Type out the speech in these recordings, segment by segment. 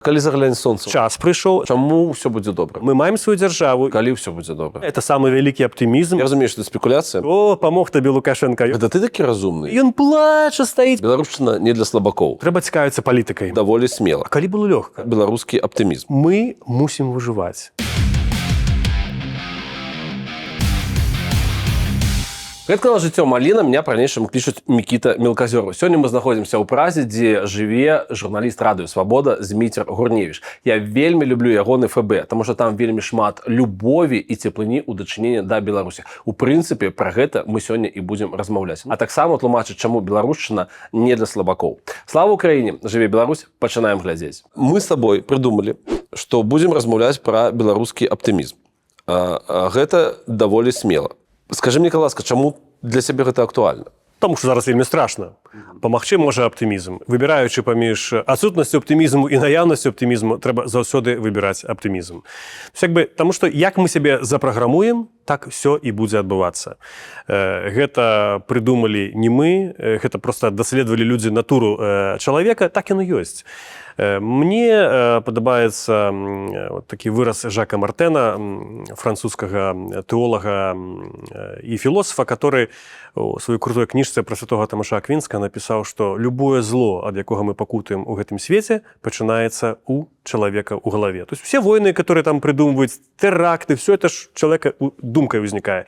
Калі загляне сонца, Час прыйшоў. чаму ўсё будзе добра? Мы маем сваю дзяржаву. Калі ўсё будзе добра? Это самы вялікі аптымізм. Я разумею, што это спекуляцыя. О, памог табе Лукашенко. Гэта ты такі разумны? Ён плача стаіць. Беларушчына не для слабакоў. Трэба цікавіцца палітыкай. Даволі смела. Калі было лёгка? Беларускі аптымізм. Мы мусім выжываць. Гэтка жыццё Маліна меня па-ранейшаму клічуць Мікіта Мелказёру. Сёння мы знаходзімся ў Празе, дзе жыве журналіст радыё Свабода Зміцер Гурневіч. Я вельмі люблю ягоны ФБ, таму што там вельмі шмат любові і цеплыні ў дачыненні да Беларусі. У прынцыпе, пра гэта мы сёння і будзем размаўляць. А таксама тлумачыць, чаму беларушчына не для слабакоў. Слава Украіне! Жыве Беларусь! Пачынаем глядзець. Мы з табой прыдумалі, што будзем размаўляць пра беларускі аптымізм. Гэта даволі смела. Скажи мне, ласка, чаму для цябе гэта актуальна? Таму што зараз вельмі страшна. Памагчы можа аптымізм. Выбіраючы паміж адсутнасцю аптымізму і наяўнасцю аптымізму, трэба заўсёды выбіраць аптымізм. Таму што як мы сябе запраграмуем, так ўсё і будзе адбывацца. Гэта прыдумалі не мы, гэта проста даследавалі людзі натуру чалавека, так яно ёсць. Мне падабаецца такі выраз Жака Мартена, французскага тэолага і філосафа, который у сваёй крутой кніжцы пра святога Тамаша Аквінскага напісаў, што любое зло, ад якога мы пакутуем у гэтым свеце, пачынаецца у чалавека ў галаве. То есть все войны, которые там придумывают, теракты, все это ж человека думкой возникает.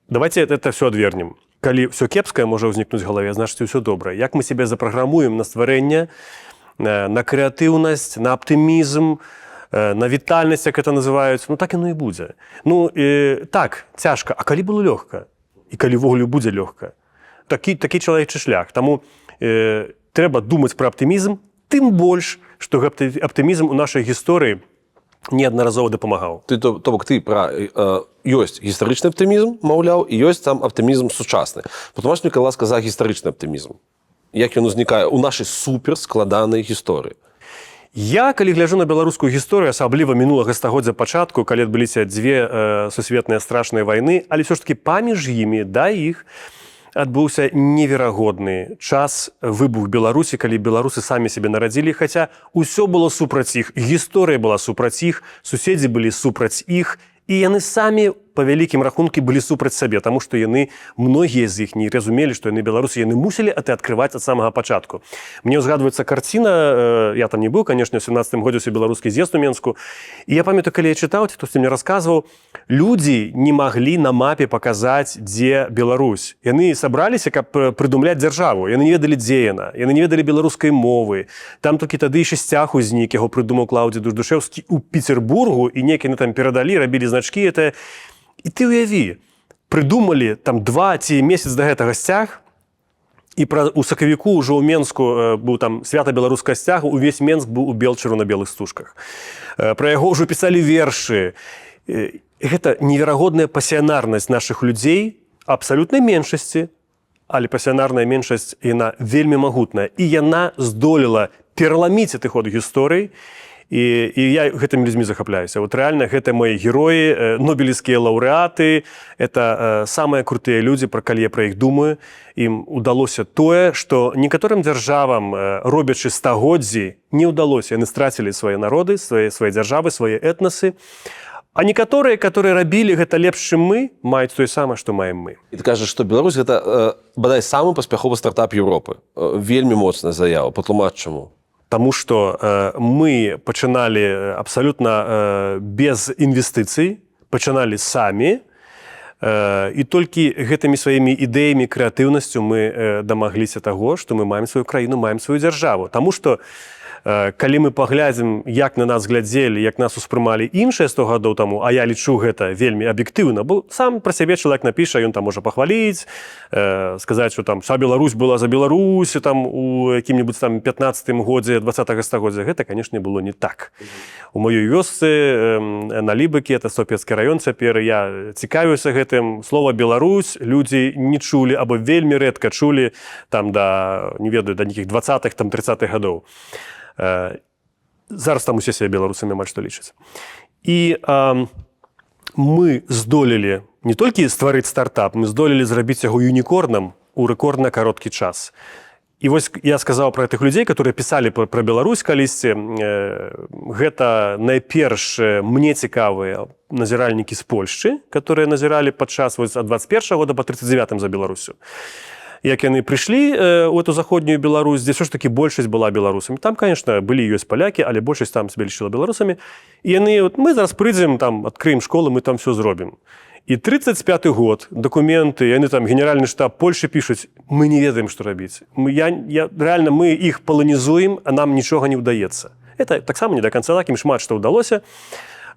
Давайте это все отвернем. Калі все кепскае можа ўзнікнуць у галаве, значыць ўсё добра. Як мы себе запраграмуем на стварэнне, на крэатыўнасць, на аптымізм, на вітальнасць, як это называюць, ну так яно і будзе. Ну, так, цяжка, а калі было лёгка? І калі ввогуле будзе лёгка? Такі чалавечы шлях. Таму трэба думаць пра аптымізм, тым больш, што аптымізм у нашай гісторыі неаднаразова дапамагаў. То бок ты пра ёсць гістарычны аптымізм, маўляў, і ёсць там аптымізм сучасны. Патлумач мне, ласка, за гістарычны аптымізм. Як ён узнікае ў нашай суперскладанай гісторыі? Я, калі гляджу на беларускую гісторыю, асабліва мінулага стагоддзя пачатку, калі адбыліся дзве сусветныя страшныя вайны, але ўсё ж такі паміж імі да іх адбыўся неверагодны час выбух Беларусі, калі беларусы самі сябе нарадзілі, хаця ўсё было супраць іх, гісторыя была супраць іх, суседзі былі супраць іх, і яны самі па вялікім рахунку былі супраць сабе, таму што яны, многія з іх не разумелі, што яны беларусы, яны мусілі адкрываць ад самага пачатку. Мне ўзгадваецца карціна, я там не быў, канешне, у 17-м годзе ўсе беларускі з'езд у Менску, і я памятаю, калі я чытаў, хтосьці мне расказваў, людзі не маглі на мапе паказаць, дзе Беларусь. Яны сабраліся, каб прыдумляць дзяржаву, яны не ведалі, дзе яна, яны не ведалі беларускай мовы. Там толькі тады яшчэ сцяг узнік, яго прыдумаў Клаўдзій Дуждушэўскі ў Петербургу, і некі там перадалі, рабілі значкі, это. І ты ўяві, прыдумалі там 2 ці месяц да гэтага сцяг, і у сакавіку ўжо ў Менску быў там свята беларускага сцяга, увесь Менск быў у чырвона-белых стужках. Пра яго ўжо пісалі вершы. Гэта неверагодная пасіянарнасць нашых людзей, абсалютнай меншасці, але пасіянарная меншасць, яна вельмі магутная, і яна здолела пераламіць гэты ход гісторыі, і я гэтымі людзьмі захапляюся. Вот рэальна гэта мои героі, нобелевскія лаўрэаты, это самыя крутыя людзі, калі я пра іх думаю. Ім удалося тое, што некаторым дзяржавам, робячы стагоддзі, не ўдалося. Яны страцілі свае народы, свае дзяржавы, свае этнасы. А некаторыя, которые рабілі гэта лепш, чым мы, маюць тое самае, што маем мы. І ты кажаш, што Беларусь гэта, бадай, самы паспяховы стартап Еўропы. Вельмі моцная заява. Патлумач чаму? Таму што мы пачыналі абсалютна без інвестыцый, пачыналі самі, і толькі гэтымі сваімі ідэямі, крэатыўнасцю мы дамагліся таго, што мы маем сваю краіну, маем сваю дзяржаву. Таму што калі мы паглядзім, як на нас глядзелі, як нас успрымалі іншыя 100 гадоў таму, а я лічу гэта вельмі аб'ектыўна, бо сам пра сябе чалавек напіша, ён там можа пахваліць, сказаць, што там вся Беларусь была за Беларусь, там у якім-небудзь там 15-м годзе 20-го стагоддзя. Гэта, канешне, было не так. У маёй вёсцы на Лібыкі, это Сопецкі раён цяпер, я цікавіўся гэтым. Слова Беларусь людзі не чулі, або вельмі рэдка чулі там да, не ведаю, да нейкіх 20-х, там 30-х гадоў. Зараз там усе себе беларусамі амаль што лічаць. І мы здолелі не толькі стварыць стартап, мы здолелі зрабіць яго юнікорнам у рэкордна кароткі час. І вось я сказаў пра тых людзей, которые пісалі пра Беларусь калісьці, гэта найперш мне цікавыя назіральнікі з Польшчы, которые назіралі падчас ад 21 года па 39 за Беларусю. Як яны прыйшлі ў эту заходнюю Беларусь, дзе ўсё ж такі большасць была беларусамі. Там, конечно, былі і ёсць палякі, але большасць там себе лічыла беларусамі. І яны, мы зараз прыйдзем, там адкрыем школу, мы там все зробім. І 35-й год, документы, яны там, генеральны штаб Польши пишуць, мы не ведаем, што рабіць. Реально, мы іх паланізуем, а нам нічога не ўдаецца. Это таксама не до конца так, ім шмат што ўдалося.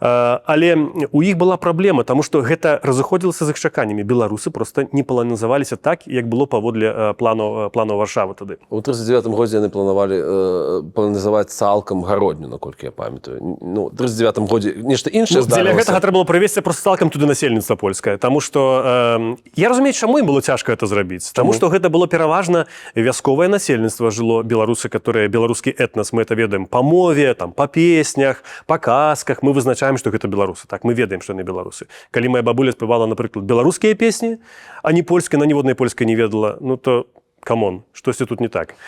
Але у іх была праблема, таму што гэта разыходзілася з іх чаканнямі. Беларусы просто не паланізаваліся так, як было паводле плану Варшавы тады. У 39-м годзе яны планавалі паланізаваць цалкам гародню, наколькі я памятаю. Ну, у 39-м годзе нешта іншае здарылася. Дзеля гэтага трэба было прывесці просто цалкам туды насельніцтва польскае, таму што я разумею, чаму ім было цяжка гэта зрабіць. Таму што гэта было пераважна вясковае насельніцтва жыло, беларусы, которые беларускі этнас, мы это ведаем па мове, там па песнях, па казках, мы вызначаем, што гэта беларусы. Так, мы ведаем, што яны беларусы. Калі моя бабуля спявала, напрыклад, беларускія песні, а не польскія, на ніводнай польскай не ведала, ну то, камон, штосьці тут не так.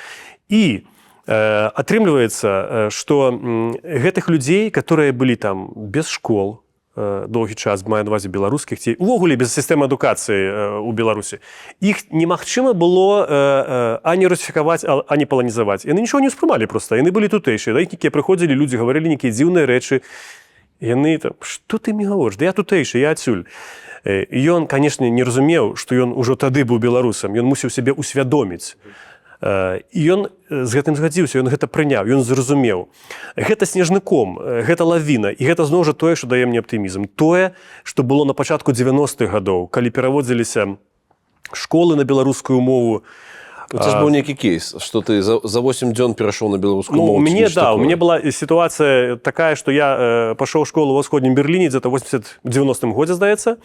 І атрымліваецца, што гэтых людзей, которые былі там без школ, доўгі час, маю на ўвазе беларускіх, ці увогуле без сістэмы адукацыі ў Беларусі, іх немагчыма было ані русіфікаваць, ані паланізаваць. Яны нічого не ўспрымалі проста, яны былі тутэйшыя, да, якія прыходзілі, людзі гаварылі нейкія дзіўныя рэчы, яны там, што ты мне гаворыш? Да я тутэйшы, я адсюль. Ён, канешне, не разумеў, што ён ужо тады быў беларусам, ён мусіў сябе усвядоміць. І ён з гэтым згадзіўся, ён гэта прыняў, ён зразумеў. Гэта снежны ком, гэта лавіна, і гэта зноў жа тое, што дае мне аптымізм. Тое, што было на пачатку 90-х гадоў, калі пераводзіліся школы на беларускую мову. У тебя же был некий кейс, что ты за 8 дзён перешел на белорусскую мову. У меня была ситуация такая, что я пошел в школу в Восходнем Берлине где-то в 90-м году, здаецца.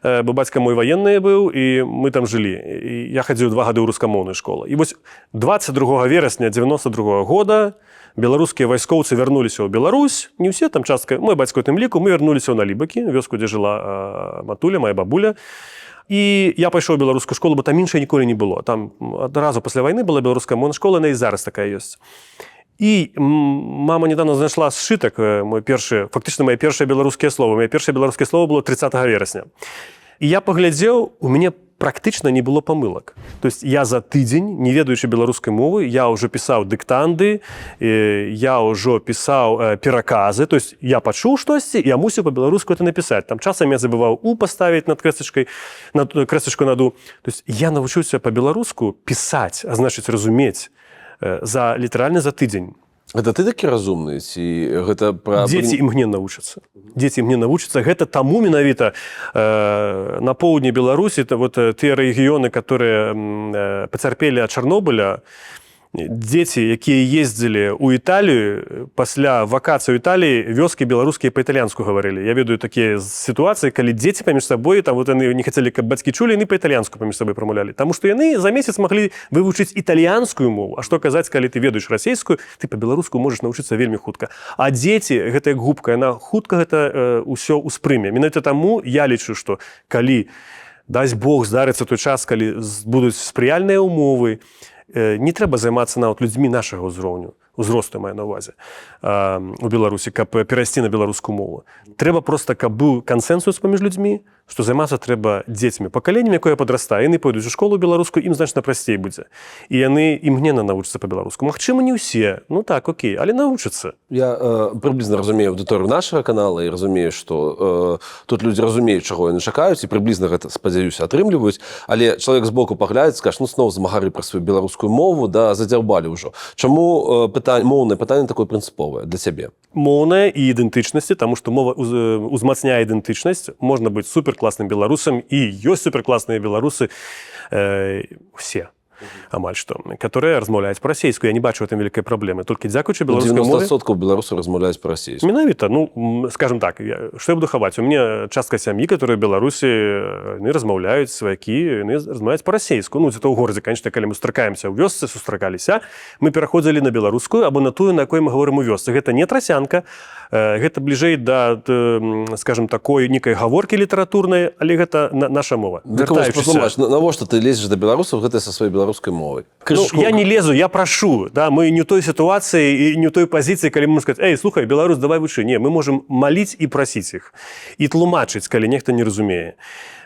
Бабацька мой военный был, и мы там жили. И я ходил 2 года ў рускамоўную школу. И вот 22 верасня 92 года беларускія вайскоўцы вярнуліся ў Беларусь. Не ўсе, там частка, мой бацька ў тым ліку, мы вярнуліся ў Налібакі, вёску, дзе жила матуля, моя бабуля. І я пайшоў у беларускую школу, бо там іншай ніколі не было. Там адразу пасля вайны была беларуская моўная школа, яна і зараз такая ёсць. І мама недавно знайшла сшытак, фактычна мае першыя беларускія словы. Мае першае беларускае слово было 30 верасня. І я паглядзеў, у мяне практычна не было памылак. То есть я за тыдзень, не ведаючы беларускай мовы, я ўжо пісаў дыктанды, я ўжо пісаў пераказы, то есть я пачуў штосьці, я мусіў па-беларуску это напісаць. Там часам я забываў «у» паставіць над крэсачку над «у». То есть я навучыўся па-беларуску пісаць, а значыць разумець, літаральна за тыдзень. Гэта ты такі разумны? Ці гэта пра... Дзеці імгненна вучацца. Дзеці імгненна вучацца. Гэта таму менавіта на поўдні Беларусі, вот тыя рэгіёны, которые пацярпелі ад Чарнобыля, дзеці, якія ездзілі ў Італію, пасля вакацыі ў Італіі вёскі беларускія па-італьянску гаварылі. Я ведаю такія сітуацыі, калі дзеці паміж сабой, там вот яны не хацелі, каб бацькі чулі, яны па-італьянску паміж сабой прамаўлялі. Таму што яны за месяц маглі вывучыць італьянскую мову. А што казаць, калі ты ведаеш расейскую, ты па-беларуску можаш навучыцца вельмі хутка. А дзеці, гэта як губка, яна хутка гэта ўсё ўспрыме. Менавіта таму я лічу, што калі, дасць Бог, здарыцца той час, калі будуць спрыяльныя ўмовы, не трэба займацца нават людзьмі нашага ўзроўню, узросту маю на ўвазе, у Беларусі, каб перайсці на беларускую мову. Трэба проста, каб быў кансэнсус паміж людзьмі, што займацца трэба дзецьмі. Пакаленнем, якое падрастае, яны пойдуць у школу беларускую, ім значна прасцей будзе. І яны імгненна навучацца па-беларуску. Магчыма, не ўсе, ну так, окей, але навучацца. Я прыблізна разумею аўдыторыю нашага канала і разумею, што тут людзі разумеюць, чаго яны чакаюць, і прыблізна гэта, спадзяюся, атрымліваюць, але чалавек збоку паглядзіць, скажа, ну, зноў змагары пра сваю беларускую мову, да, задзярбалі ўжо. Чаму моўнае пытанне такое прынцыповае для цябе? Моўная і ідэнтычнасці, таму што мова узмацняе ідэнтычнасць. Можна быць суперкласным беларусам, і ёсць суперкласныя беларусы усе. Амаль што, которые размаўляюць па-расейску. Я не бачу в этом вялікай праблемы. Толькі дзякуючы беларускай мове... 90% беларусаў размаўляюць па-расейску. Менавіта, ну, скажем так, што я буду хаваць? У мяне частка сям'і, которые в Беларусі, яны размаўляюць, сваякі, яны размаўляюць па-расейску. Ну, дзе-то ў горадзе, конечно, калі мы сустракаемся ў вёсцы, сустракаліся, мы пераходзілі на беларускую або на тую, на якой мы говорим у вёсцы. Гэта не трасянка, гэта бліжэй да, скажем, такой некай гаворкі літаратурнай, але гэта наша мова. Навошта ты лезеш да беларусаў, гэта са сваёй беларускай беларускай мовай. Ну, я не лезу, я прошу. Да? Мы не у той ситуации и не у той позиции, когда мы можем сказать, эй, слухай, Беларусь, давай выши. Не, мы можем молить и просить их. И тлумачить, когда нехто не разумее.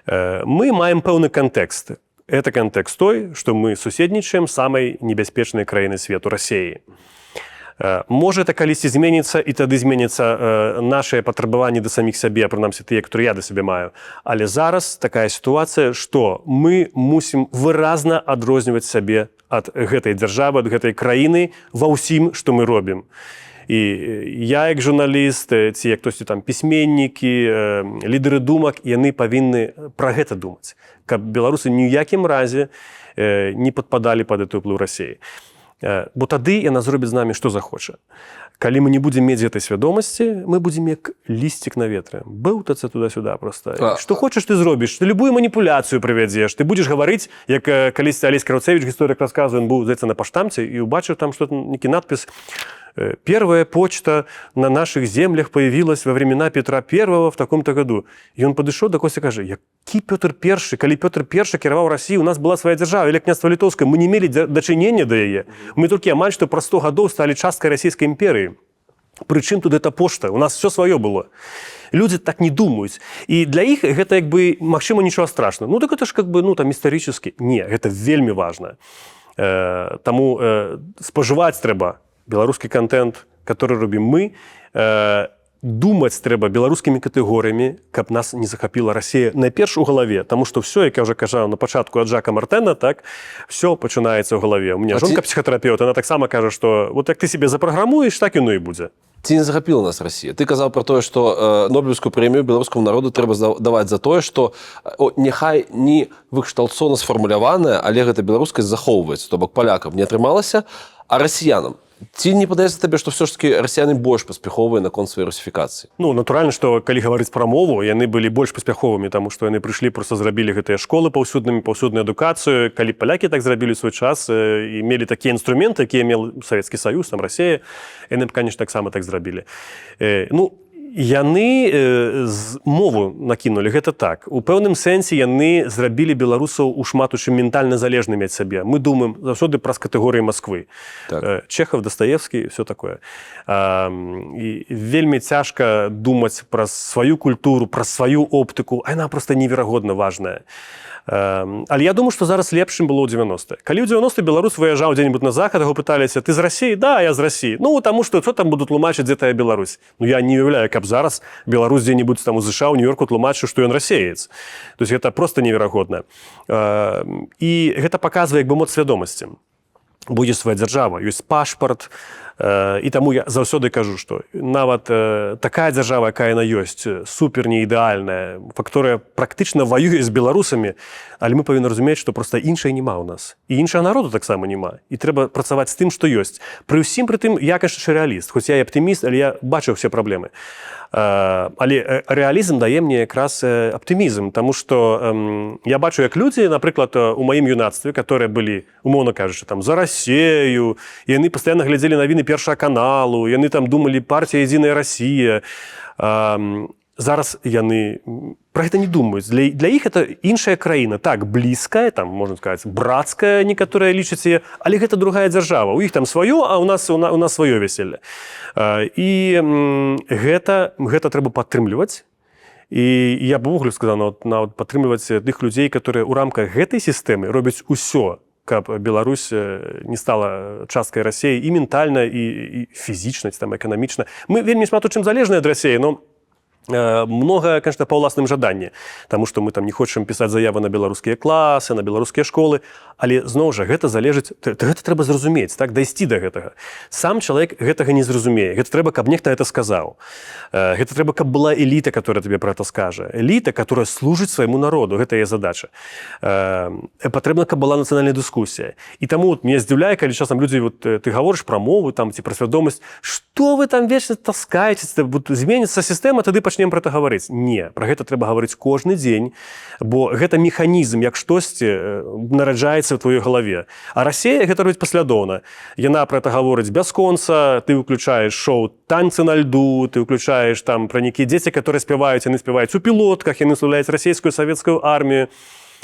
Мы маем пэўны контекст. Это контекст той, что мы суседнічаем з самай небяспечнай краіны свету, Россией. Можа это калісьці зменіцца, і тады зменіцца нашае патрабаванне да саміх сябе, прынамсі тыя, которые я да сябе маю. Але зараз такая сітуацыя, што мы мусім выразна адрозніваць сябе ад гэтай дзяржавы, ад гэтай краіны ва ўсім, што мы робім. І я, як журналіст, ці як хтосьці там пісьменнікі, лідеры думак, яны павінны пра гэта думаць, каб беларусы ні ў якім разе не падпадалі пад гэты ўплыў Расіі. Бо тады яна зробіць з намі што захоча. Калі мы не будзем мець гэтай свядомасці, мы будзем як лісцік на ветры. Бэўтацца туда-сюда проста. Што хочаш ты зробіш, ты любую маніпуляцыю прывядзеш, ты будзеш гаварыць, як калісьці Алесь Краўцевіч гісторык расказвае, ён быў, здаецца, на паштамце і убачыў там што-то, нейкі надпіс «Первая почта на наших землях появилась во времена Петра I в таком-то году». И он подышоў да Косці, кажа, які Пётр I, калі Пётр I кіраваў Расіі, у нас была свая дзяржава, или княства Літоўскае, мы не мелі дачынення да яе. Мы толькі амаль што праз 100 гадоў сталі часткай расійскай імперыі. Прычым тут эта пошта, у нас все сваё было. Люди так не думаюць. І для іх гэта як бы, магчыма, нічога страшного. Ну так это ж как бы, ну там істарычна. Не, гэта вельмі важна. Таму спажываць трэба беларускі контент, который робім мы, думаць трэба беларускімі катэгорыямі, каб нас не захапіла Расія найперш у галаве, таму што все, як я ўжо кажаў на пачатку ад Жака Мартена, так, все пачынаецца ў галаве. У меня жонка псіхатэрапеўт, она таксама кажа, што вот як ты себе запраграмуеш, так яно і будзе. Ці не захапіла нас Расія? Ты казаў про тое, што Нобелевскую прэмію беларускаму народу трэба даваць за тое, што няхай не выкшталцона сфармуляваная, але гэта беларускасць захоўваецца, то бок палякам не атрымалася, а расіянам. Ці не падаецца табе, што ўсё ж такі расіяны больш паспяховыя наконт сваёй русіфікацыі? Ну, натуральна, што калі гаварыць пра мову, яны былі больш паспяховымі, таму што яны прыйшлі, проста зрабілі гэтыя школы паўсюднымі, паўсюдную адукацыю. Калі палякі так зрабілі свой час і мелі такія інструменты, якія меў Савецкі Саюз, там Расія, яны б, канешне, таксама так зрабілі. Ну, яны мову накінулі, гэта так. У пэўным сэнсе яны зрабілі беларусаў шмат у чым ментальна залежнымі ад сябе. Мы думаем заўсёды праз катэгорыі Масквы. Так. Чехов, Дастаевскі, все такое. І вельмі цяжка думаць праз сваю культуру, праз сваю оптыку, а яна проста неверагодна важная. Але я думаю, што зараз лепш, чым было ў 90-е. Калі ў 90-е беларус выязджаў дзе-небудзь на захад, яго пыталіся, ты з Расіі? Да, я з Расіі. Ну, таму што там буду тлумачыць, дзе тая Беларусь. Ну, я не уяўляю, каб зараз беларус дзе-небудзь там у ЗША, у Нью-Йорку тлумачыў, што ён расеец. То есть гэта проста неверагодна. І гэта паказвае як бы моц свядомасці. Будзе свая дзяржава, ёсць пашпарт, і таму я заўсёды кажу, што нават такая дзяржава, якая яна ёсць, супер неідэальная, которая практычна ваюе з беларусамі, але мы павінны разумець, што проста іншай няма ў нас. І іншага народу таксама няма. І трэба працаваць з тым, што ёсць. Пры ўсім пры тым, я, конечно, рэаліст, хоць я і аптыміст, але я бачу ўсе праблемы. Але рэалізм дае мне якраз аптымізм, таму што я бачу, як людзі, напрыклад, у маім юнацтве, которые былі, умоўна кажучы, там, за Расію, яны пастаянна глядзелі навіны Першага каналу, яны там думалі партія «Единая Россия». Зараз яны пра гэта не думаюць. Для іх это іншая краіна, так, блізкая, там, можна сказаць, брацкая, некаторыя лічаць яе, але гэта другая дзяржава. У іх там сваё, а у нас сваё вяселле. І гэта трэба падтрымліваць. І я б увогуле сказаў, нават падтрымліваць тых людзей, которые ў рамках гэтай сістэмы робяць усё, каб Беларусь не стала часткай Расіі і ментальна, і фізічна, там, эканамічна. Мы вельмі шмат у чым залежныя ад Расіі, но много, конечно, па ўласным жаданні, таму што мы там не хочам пісаць заявы на беларускія класы, на беларускія школы, але зноў жа гэта залежыць, гэта трэба зразумець, так, дайсці да гэтага. Сам чалавек гэтага не зразумее, гэта трэба, каб нехта гэта сказаў. Гэта трэба, каб была эліта, которая табе пра гэта скажа. Эліта, которая служыць свайму народу, гэта яе задача. Патрэбна, каб была нацыянальная дыскусія. І таму меня здзіўляе, калі часам людзі, ты гаворыш пра мову там, ці пра свядомасць, што вы там вечна таскаецеся, зменіцца сістэма, тады пачнем пра гэта гаварыць. Не, пра гэта трэба гаварыць кожны дзень, бо гэта механізм, як штосьці нараджаецца ў твоёй галаве. А Расія гэта робіць паслядоўна. Яна пра гэта гаворыць бясконца, ты ўключаеш шоу «Танцы на льду», ты ўключаеш там пра нейкія дзеці, которые спяваюць, яны спяваюць у пілотках, яны славляюць расійскую савецкую армію.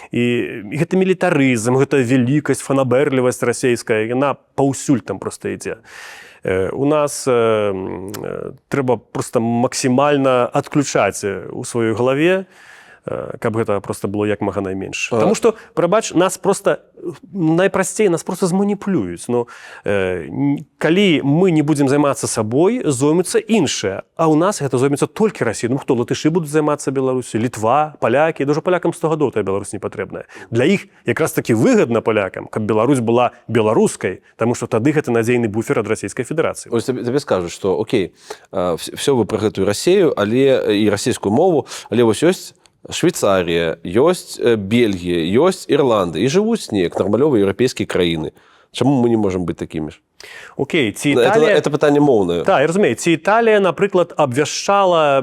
І гэта мілітарызм, гэта велікасць, фанабэрлівасць расейская, яна паўсюль там проста ідзе. У нас трэба проста максімальна адключаць у сваёй галаве, каб гэта проста было як мага найменш. Таму што, прабач, нас проста найпрасцей, нас проста зманіпулююць. Ну, калі мы не будзем займацца сабой, зоймуцца іншыя. А ў нас гэта зоймецца толькі Расія. Ну хто, латышы будуць займацца Беларусю, Літва, палякі, дужа палякам 100 гадоў тая Беларусь не патрэбная. Для іх якраз такі выгадна палякам, каб Беларусь была беларускай, таму што тады гэта надзейны буфер ад Расійскай Федэрацыі. Ось табе скажуць, што окей, все вы пра гэтую Расію, але і расійскую мову, але вось ёсць Швейцарія, ёсць Бельгія, ёсць Ірланда, і жывуць неяк нармалёвыя еўрапейскія краіны. Чаму мы не можам быць такімі ж? Окей, ці Італія... Это пытанне моўнае. Так, я разумею. Ці Італія, напрыклад, абвяшчала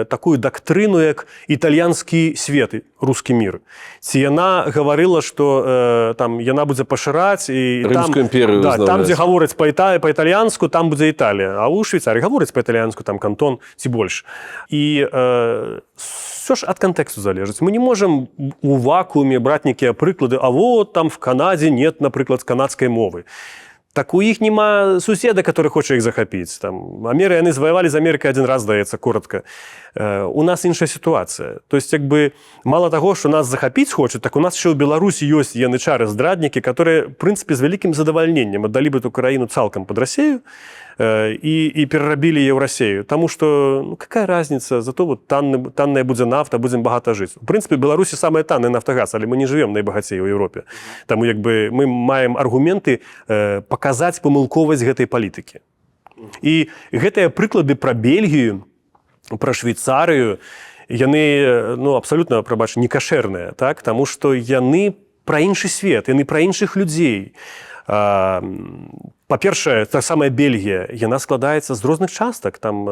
такую дактрыну, як італьянскі свет, рускі мір. Ці яна гаварыла, што там яна будзе пашыраць... і Рымскую імперію узнаўляць. Там, дзе гавораць па-італьянску, там будзе Італія. А ў Швейцарыі гавораць па-італьянску, там кантон ці больш. І все ж ад кантэксту залежыць. Мы не можам у вакууме браць нейкія прыклады, а вот там в Канадзе нет, напрыклад, канадскай мовы. Так у іх няма суседа, который хоча іх захапіць. Там, яны заваявалі з Амерыкай один раз, здаецца, коротка. У нас іншая сітуацыя. То есть, як бы, мало таго, што нас захапіць хочуць, так у нас ще ў Беларусі ёсць янычары-здраднікі, которые, в прынцыпе, з вялікім задавальненнем аддалі бы эту краіну цалкам пад Расею і перарабілі яе ў Расею. Таму што, ну, какая разница? Зато вот танная будзе нафта, будзем багата жыць. У прынцыпе, Беларусі самая танная нафтагаз, але мы не жывем найбагацей у Еўропе. Таму, як бы, мы маем аргументы паказаць памылковасць гэтай палітыкі. І гэтыя прыклады пра Бельгію, пра Швейцарыю, яны, ну, абсалютна, прабач, некашэрныя, так? Таму што яны пра іншы свет, яны пра іншых людзей. Па-першае, та самая Бельгія, яна складаецца з розных частак. Там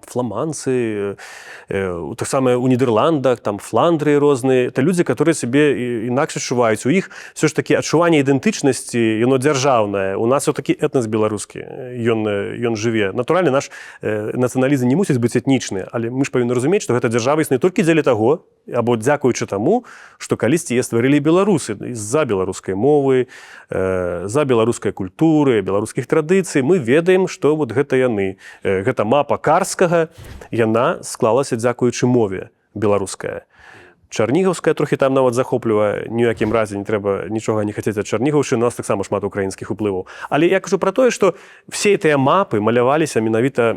фламандцы, так самае ў Нідерландах, там Фландрыі розныя. Это людзі, которые сябе інакш адчуваюць. У іх все ж таки адчуванне ідэнтычнасці, яно дзяржаўнае. У нас все-таки этнас беларускі, ён жыве. Натуральна, наш нацыяналізм не мусіць быць этнічны, але мы ж павінны разумець, што гэта дзяржава існуе толькі дзеля таго, або дзякуючы таму, што калісьці яе стварылі беларусы з-за беларускай мовы, за беларускай культуры, беларускіх традыцый. Мы ведаем, што вот гэта яны. Гэта мапа Карскага, яна склалася дзякуючы мове беларуская. Чарнігаўская трохі там нават захоплівае, ні ў якім разе не трэба нічога не хацець ад Чарнігаўшчыны, у нас таксама шмат украінскіх уплываў. Але я кажу пра тое, што все гэтыя мапы маляваліся менавіта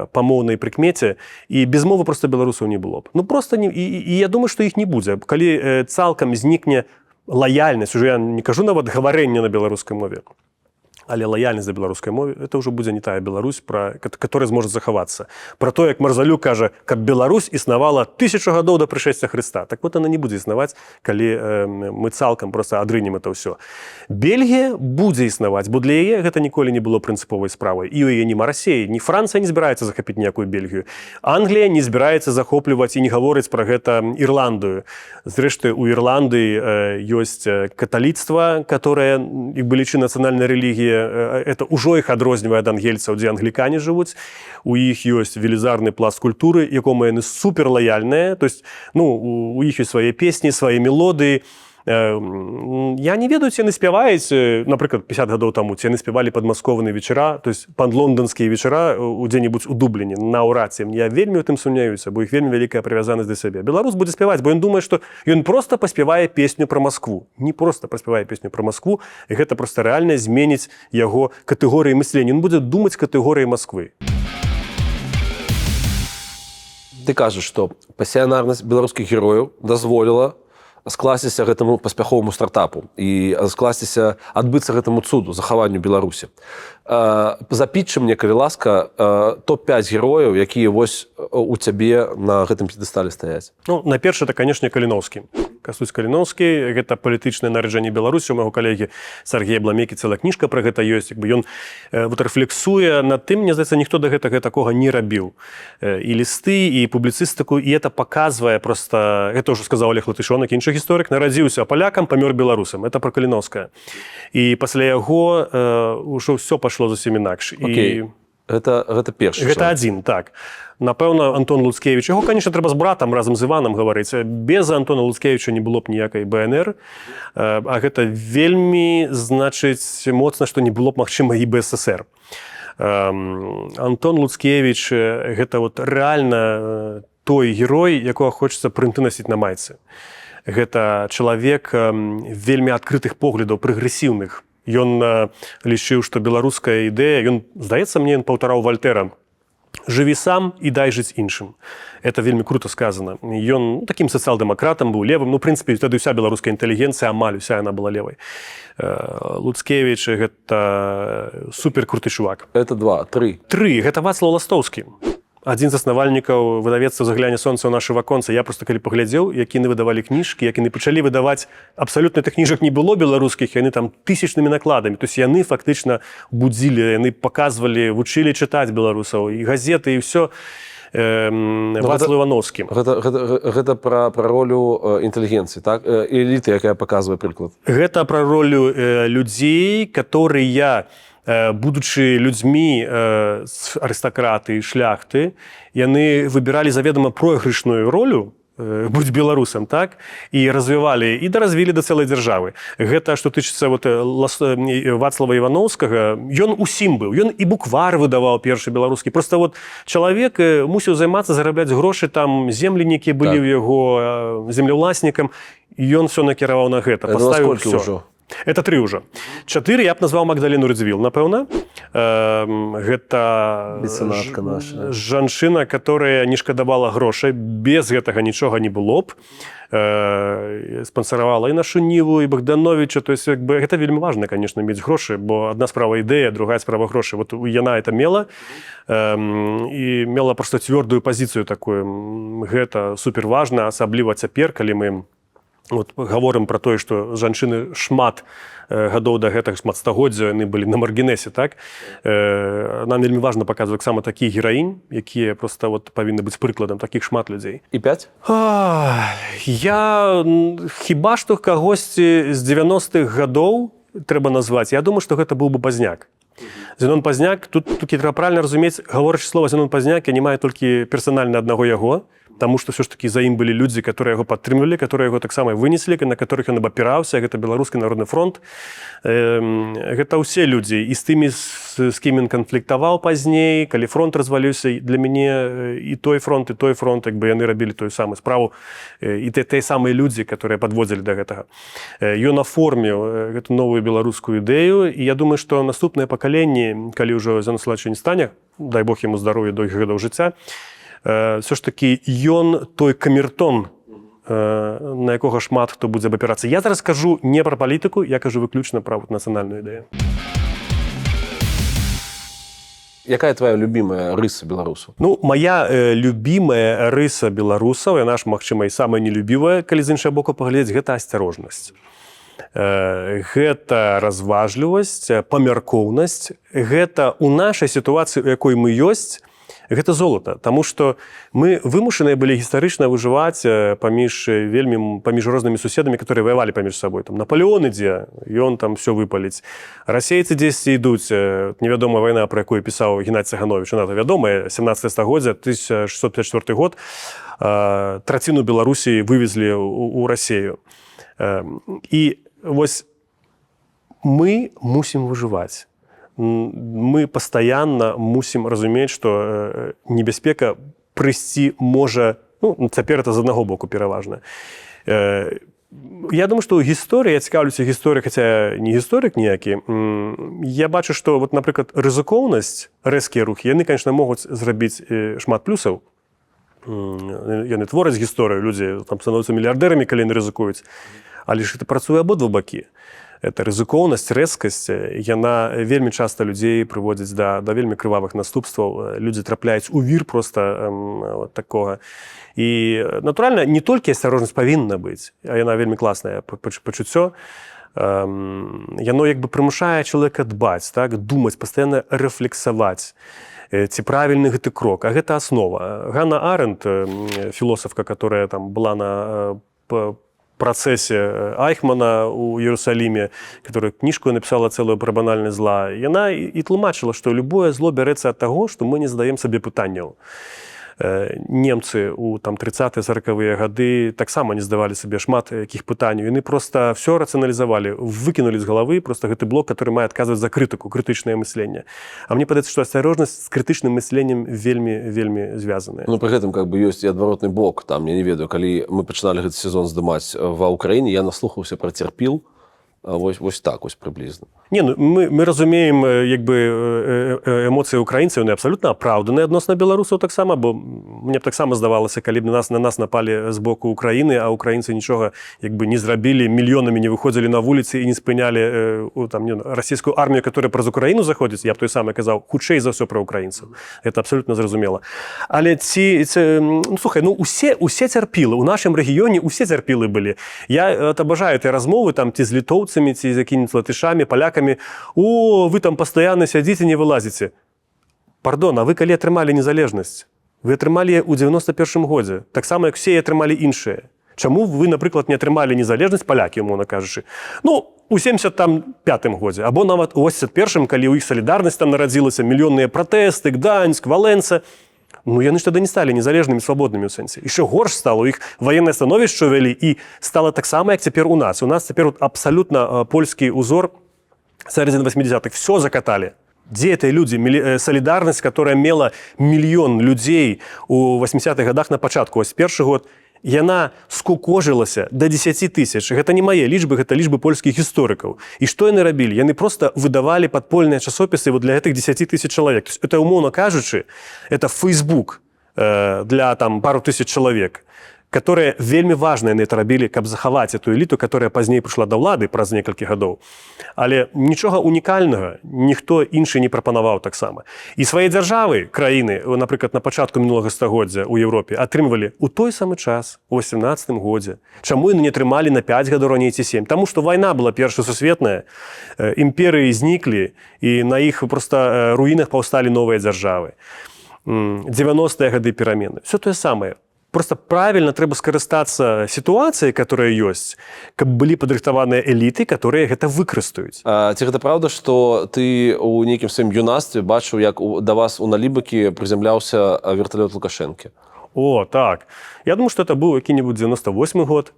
па моўнай прыкмеце, і без мовы проста беларусаў не было б. Ну просто не, і я думаю, што іх не будзе. Калі цалкам знікне лаяльнасць, уже я не кажу нават гаварэнне на беларускай мове, але лаяльнасць да беларускай мове, это ўжо будзе не тая Беларусь, которая зможа захавацца. Пра то, як Марзалюк кажа, каб Беларусь існавала 1000 гадоў да прышэсця Хрыста. Так вот, она не будзе існаваць, калі мы цалкам проста адрынем это ўсё. Бельгія будзе існаваць, бо для яе гэта ніколі не было прынцыповай справай. І ў яе нема Расіі, ні Францыя не збіраецца захапіць ніякую Бельгію. Англія не збіраецца захопліваць і не гаворыць пра гэта Ірландыю. Зрэшты, у Ірландыі ёсць каталіцтва, которое, іх бы лічы нацыянальнай рэлігіі, это ўжо іх адрознівае ад ангельцаў, дзе англікане жывуць. У іх ёсць велізарны пласт культуры, якому яны суперлаяльныя. То есть, ну, у іх ёсць свае песні, свае мелодыі. Я не ведаю, ці яны спяваюць, напрыклад, 50 гадоў таму, ці яны спявалі падмаскованы вечара, то есть панлонданскія вечара дзе-небудзь у Дубліне, наўрад ці. Я вельмі ў тым сумняюся, бо іх вельмі вялікая прывязанасць да сябе. Беларус будзе спяваць, бо ён думае, што ён проста паспявае песню пра Маскву. Не проста паспявае песню пра Маскву, і гэта проста рэальна зменіць яго катэгорыі мыслення. Ён будзе думаць катэгорыі Масквы. Ты кажаш, што пасіянарнасць беларускіх герояў дазволіла скласціся гэтаму паспяховаму стартапу і скласціся, адбыцца гэтаму цуду, захаванню Беларусі. Запітчы мне, калі ласка, топ-5 герояў, якія вось у цябе на гэтым п'едэстале стаяць. Ну, найперш, это, канешне, Каліноўскі. Кастусь Каліноўскі, гэта палітычнае нараджэнне Беларусі. У майго калегі Сергея Бламекі цэлая кніжка пра гэта ёсць. Ён вот рэфлексуе над тым, мне здаецца, ніхто да гэтага такога не рабіў. І лісты, і публіцыстыку, і это паказвае проста, гэта ўжо сказаў Олег Латышонак, іншы гісторык, нарадзіўся палякам, памёр беларусам. Это пра Каліноўская. І пасля яго ўжо ўсё пайшло зусім інакш. Окей. Гэта першы Гэта чалавек. адзін, так. Напэўна, Антон Луцкевіч. Яго, конечно, трэба з братам разам з Іванам гаварыць. Без Антона Луцкевіча не было б ніякай БНР. А гэта вельмі, значыць, моцна, што не было б магчыма і БССР. Антон Луцкевіч – гэта вот рэальна той герой, якога хочацца прынты насіць на майцы. Гэта чалавек вельмі адкрытых поглядаў, прагрэсіўных. Ён лічыў, што беларуская ідэя, здаецца мне, ён паўтараў Вальтэра. «Жыві сам і дай жыць іншым». Это вельмі круто сказано. Ён такім сацыял-дэмакратам быў левым. Ну, в прынцыпе, тады ўся беларуская інтэлігенцыя, амаль уся яна была левай. Луцкевіч – гэта суперкруты чувак. Это 2, 3. 3. Гэта Вацлаў Ластовскі. Адзін з заснавальнікаў выдавецтва «Загляне сонца» ў наша ваконца. Я просто калі паглядзеў, як яны выдавалі кніжкі, як яны пачалі выдаваць, абсалютна тых кніжак не было беларускіх, яны там тысячнымі накладамі. То есть яны фактычна будзілі, яны паказвалі, вучылі чытаць беларусаў, і газеты, і ўсё. Вацлаў Івановскі. Гэта пра ролю інтэлігенцыі, так? Эліты, якая паказвае прыклад. Гэта пра ролю людзей, которые, будучы людзьмі з арыстакраты і шляхты, яны выбіралі заведама пройгрышную ролю, будь беларусам, так? І развівалі, і даразвілі да цэлай дзяржавы. Гэта, што тычыцца Вацлава Івановскага, ён усім быў. Ён і буквар выдаваў першы беларускі. Просто вот чалавек мусіў займацца, зарабляць грошы, там землі нейкія былі ў яго землеўласнікам, і ён все накіраваў на гэта. Паставіў ўсё. Это 3 ўжо. 4 я б назваў Магдалену Рыдзвіл, напэўна. Гэта мецэнатка наша. Жанчына, которая не шкадавала грошай, без гэтага нічога не было б. Спансаравала і нашу Ніву, і Богдановича. То есть, гэта вельмі важна, конечно, мець грошы, бо адна справа ідэя, другая справа грошы. Вот яна это мела, і мела просто цвёрдую пазіцыю такую. Гэта суперважна, асабліва цяпер, калі мы гаворым пра тое, што жанчыны шмат гадоў да гэтага шматстагоддзя яны былі на маргінесе, так? Нам вельмі важна паказваць таксама такіх гераінь, якія проста павінны быць прыкладам, такіх шмат людзей. І 5? Я хіба што кагосьці з 90-х гадоў трэба назваць. Я думаю, што гэта быў бы Пазняк. Зенон Пазняк, тут трэба правільна разумець, гаворачы слова Зенон Пазняк, я не маю толькі персанальна аднаго яго, таму што ўсё ж такі за ім былі людзі, которые яго падтрымлівалі, которые яго таксама вынеслі, на которых ён абапіраўся, гэта Беларускі народны фронт. Гэта ўсе людзі, і з тымі, з кім ён канфліктаваў пазней, калі фронт разваліўся, для мяне і той фронт, як бы яны рабілі тую самую справу, і тыя самыя людзі, которые падводзілі да гэтага. Ён аформіў гэту новую беларускую ідэю, і я думаю, што наступныя пакаленні, калі ўжо Зенон Славович не стане, дай Бог яму здароўя доўгіх гадоў жыцця, все ж таки ён той камертон, на якога шмат хто будзе абапірацца. Я зараз кажу не пра палітыку, я кажу выключна пра нацыянальную ідэю. Якая твоя любимая рыса беларусаў? Ну, моя любимая рыса беларусаў, яна ж, магчыма, і самая нелюбівая, калі з іншага боку паглядзець, гэта асцярожнасць. Гэта разважлівасць, памяркоўнасць. Гэта ў нашай сітуацыі, у якой мы ёсць, гэта золата, таму што мы вымушаныя былі гістарычна выжываць паміж рознымі суседамі, которые ваявалі паміж сабой. Там Наполеон ідзе, ён там все выпаліць. Расейцы дзесьці ідуць, невядомая вайна, про якую пісаў Геннадзь Цыганович, вона вядомая, 17 стагоддзя, 1654 год, траціну Беларусі вывезлі ў Расею. І вось мы мусім выжываць. Мы пастаянна мусім разумець, што небяспека прыйсці можа, ну, цяпер это з аднаго боку пераважна. Я думаю, што гісторыя, я цікаўлюся гісторыяй, хаця не гісторык ніякі, я бачу, што, вот, напрыклад, рызыкоўнасць, рэзкія рухі, яны, конечно, могуць зрабіць шмат плюсаў. Яны твораць гісторыю, людзі там становяцца мільярдэрамі, калі яны рызыкуюць. Але ж гэта працуе абодва бакі. Это рызыкоўнасць, рэзкасць, яна вельмі часта людзей прыводзіць да вельмі крывавых наступстваў. Людзі трапляюць у вір проста вот такога. І, натуральна, не толькі асцярожнасць павінна быць, а яна вельмі класнае пачуццё. Яно як бы прымушае чалавека дбаць, так, думаць, пастаянна рэфлексаваць. Ці правільны гэты крок, а гэта аснова. Ганна Арэнд, філосафка, которая там была на процессе Айхмана у Иерусалиме, которая книжку написала целую про банальность зла, и она и тлумачила, что любое зло берется от того, что мы не задаем себе пытанняў. Немцы у 30-40-е гады таксама не здавалі сабе шмат якіх пытанняў. Яны просто все рацыяналізавалі, выкінулі з галавы просто гэты блок, который мае адказваць за крытыку, крытычнае мысленне. А мне падаецца, што асцярожнасць з крытычным мысленнем вельмі звязаная. Ну, пры гэтым как бы ёсць і адваротны бок. Там, я не ведаю, калі мы пачыналі гэты сезон здымаць ва Ўкраіне, я наслухаўся пра цярпіл, вось так, вось прыблізна. Не, ну, мы разумеем, як бы эмоцыі украінцаў, яны абсалютна апраўданыя адносна беларусаў таксама, бо мне б таксама здавалася, калі б на нас напалі з боку Украіны, а украінцы нічога як бы не зрабілі, мільёнамі не выходзілі на вуліцы і не спынялі расійскую армію, которая праз Украіну заходзіць, я б той самы казаў, хутчэй за ўсё пра украінцаў. Это абсалютна зразумела. Але слухай, ну усе цярпілы, у нашым рэгіёне усе цярпілы былі. Я абажаю тыя размовы там ці з літоўцамі, ці з якімі-нибудь латышамі, палякамі. О, вы там постоянно сядзіце, не вылазіце. Пардон, а вы калі атрымалі незалежнасць? Вы атрымалі ў 91-м годзе, таксама як усе атрымалі іншыя. Чаму вы, напрыклад, не атрымалі незалежнасць, палякі, умоўна кажучы? Ну, у 75-м годзе, або нават у 81-м, калі ў іх салідарнасць там нарадзілася, мільённыя пратэсты, Гданьск, Валенца. Ну, яны ж тады не сталі незалежнымі, свабоднымі ў сэнсе. Ішо горш стало, у іх ваеннае становішча вялі, і стала таксама, як цяпер у нас. У нас цяпер абсалютна польскі ўзор сярэдзіны 80-х. Все закатали. Где эти люди? Солидарность, которая мела миллион людей у 80-х годах на пачатку. Ось першы год. Яна скукожылася до 10 тысяч. Гэта не мае лічбы, гэта лічбы польскіх гісторыкаў. І што яны рабілі? Яны просто выдавалі падпольныя часопісы вот для гэтых 10 тысяч чалавек. То есть это, умоўна кажучы, это Facebook для там пару тысяч чалавек, которые вельмі важныя яны это рабілі, каб захаваць эту эліту, которая пазней прыйшла да ўлады праз некалькі гадоў. Але нічога унікальнага ніхто іншы не прапанаваў таксама. І свае дзяржавы, краіны, напрыклад, на пачатку мінулага стагоддзя ў Еўропе атрымвалі ў той самы час, у 18-м годзе. Чаму яны не атрымалі на 5 гадоў раней ці 7? Таму што вайна была першая сусветная, імперыі зніклі, і на іх проста руінах паўсталі новыя дзяржавы. 90-е гады перамены. Все тое самае. Просто правильно трэба скарыстацца сітуацыяй, которая ёсць, каб былі падрыхтаваныя эліты, которые гэта выкарыстаюць. Ці гэта правда, што ты у нейкім сваім юнацтве бачыў, як да вас у Налібакі прызямляўся верталёт Лукашэнкі? О, так. Я думаю, што это быў які-небудзь 98-й год.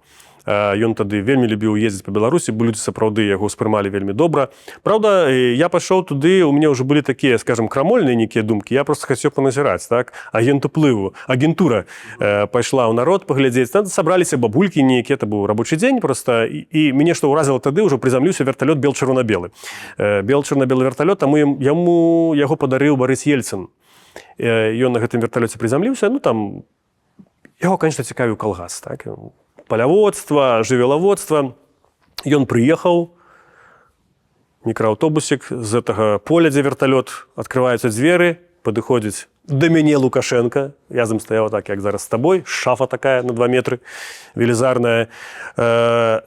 Ён тады вельмі любіў ездзіць па Беларусі, бо людзі сапраўды яго ўспрымалі вельмі добра. Праўда, я пайшоў туды, у мяне ўжо былі такія, скажем, крамольныя нейкія думкі. Я просто хацеў паназіраць, так? Агент уплыву, агентура пайшла ў народ паглядзець. Там сабраліся бабулькі нейкія, это быў рабочы дзень просто. І мяне што ўразіла тады, ўжо прызямліўся верталёт бел-чырвона-белы. Бел-чырвона-белы верталёт, таму яму яго падарыў Барыс Ельцын. Ён на гэтым верталёце прызямліўся, ну там яго, конечно, цікавіў калгас, так? Поляводства, жывёлаводства. Ён прыехаў, мікрааўтобусік з гэтага поля, дзе верталёт, адкрываюцца дзверы, падыходзіць да мяне Лукашенко. Я з ім стаяў так, як зараз з табой, шафа такая на 2 метры, велізарная.